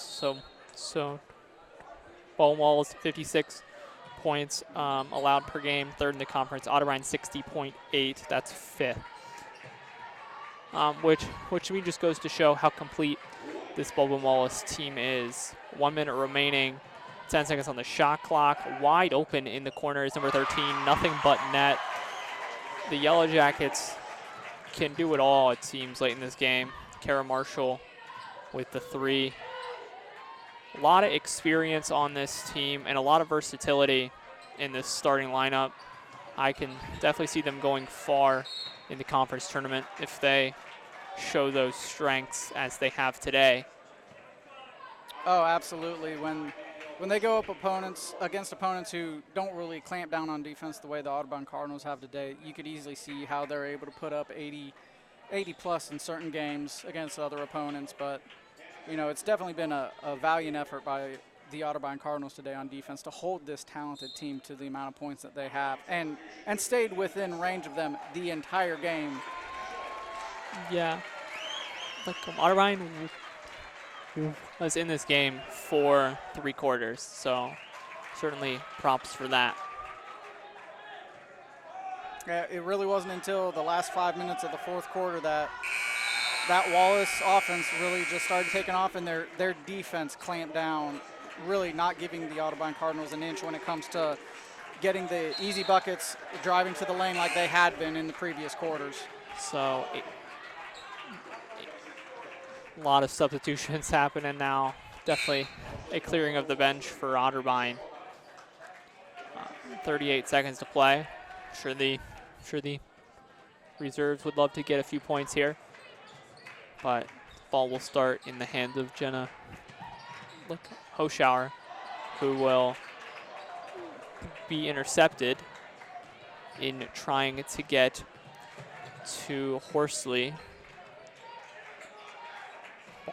So Baldwin-Wallace 56 points allowed per game, third in the conference. Otterbein 60.8, that's fifth. Which to me just goes to show how complete this Baldwin-Wallace team is. 1 minute remaining. 10 seconds on the shot clock. Wide open in the corner is number 13. Nothing but net. The Yellow Jackets can do it all, it seems, late in this game. Kara Marshall with the 3. A lot of experience on this team and a lot of versatility in this starting lineup. I can definitely see them going far in the conference tournament if they show those strengths as they have today. Oh, absolutely. When they go up against opponents who don't really clamp down on defense the way the Otterbein Cardinals have today, you could easily see how they're able to put up 80 plus in certain games against other opponents. But, you know, it's definitely been a valiant effort by the Otterbein Cardinals today on defense to hold this talented team to the amount of points that they have and stayed within range of them the entire game. Yeah. Like Otterbein was in this game for 3 quarters, so certainly props for that. Yeah, it really wasn't until the last 5 minutes of the fourth quarter that Wallace offense really just started taking off, and their defense clamped down, really not giving the Otterbein Cardinals an inch when it comes to getting the easy buckets, driving to the lane like they had been in the previous quarters. So a lot of substitutions happening now. Definitely a clearing of the bench for Otterbein. 38 seconds to play. Sure the reserves would love to get a few points here, but the ball will start in the hands of Jenna Hoschauer, who will be intercepted in trying to get to Horsley.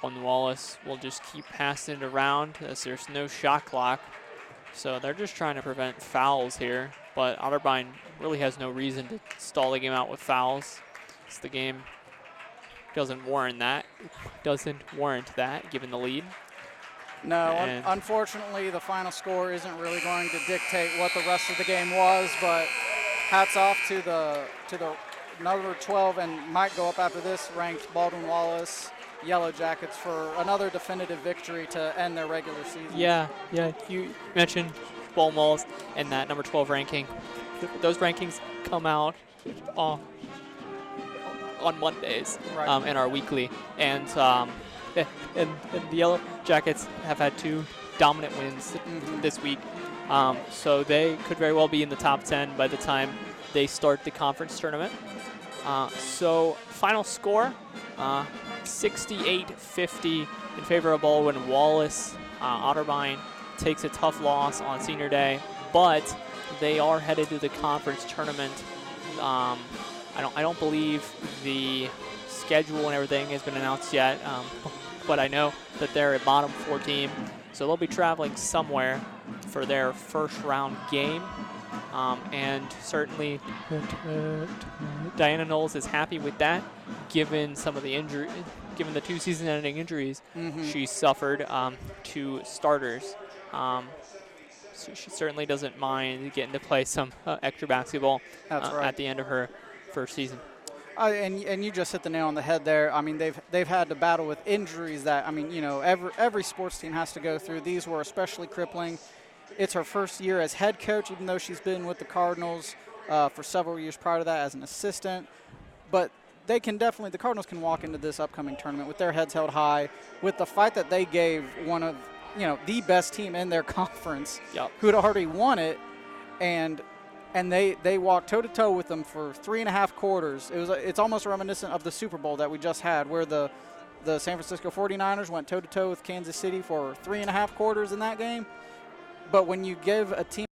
Baldwin-Wallace will just keep passing it around as there's no shot clock. So they're just trying to prevent fouls here, but Otterbein really has no reason to stall the game out with fouls. So the game doesn't warrant that given the lead. No, unfortunately, the final score isn't really going to dictate what the rest of the game was, but hats off to the number 12 and might go up after this ranked Baldwin-Wallace Yellow Jackets for another definitive victory to end their regular season. Yeah, you mentioned Baldwin-Wallace and that number 12 ranking. Those rankings come out on Mondays, right. And are weekly. And the Yellow Jackets have had 2 dominant wins this week. So they could very well be in the top 10 by the time they start the conference tournament. So final score, 68-50 in favor of Baldwin-Wallace. Otterbein takes a tough loss on senior day, but they are headed to the conference tournament. I don't believe the schedule and everything has been announced yet, but I know that they're a bottom 4 team, so they'll be traveling somewhere for their first round game. And certainly Diana Knowles is happy with that, given some of the given the 2 season-ending injuries she suffered to starters. So she certainly doesn't mind getting to play some extra basketball at the end of her first season. And you just hit the nail on the head there. I mean, they've had to battle with injuries that, I mean, you know, every sports team has to go through. These were especially crippling. It's her first year as head coach, even though she's been with the Cardinals for several years prior to that as an assistant. But the Cardinals can walk into this upcoming tournament with their heads held high, with the fight that they gave one of, you know, the best team in their conference, who had already won it, and they walked toe-to-toe with them for 3.5 quarters. It's almost reminiscent of the Super Bowl that we just had, where the San Francisco 49ers went toe-to-toe with Kansas City for 3.5 quarters in that game. But when you give a team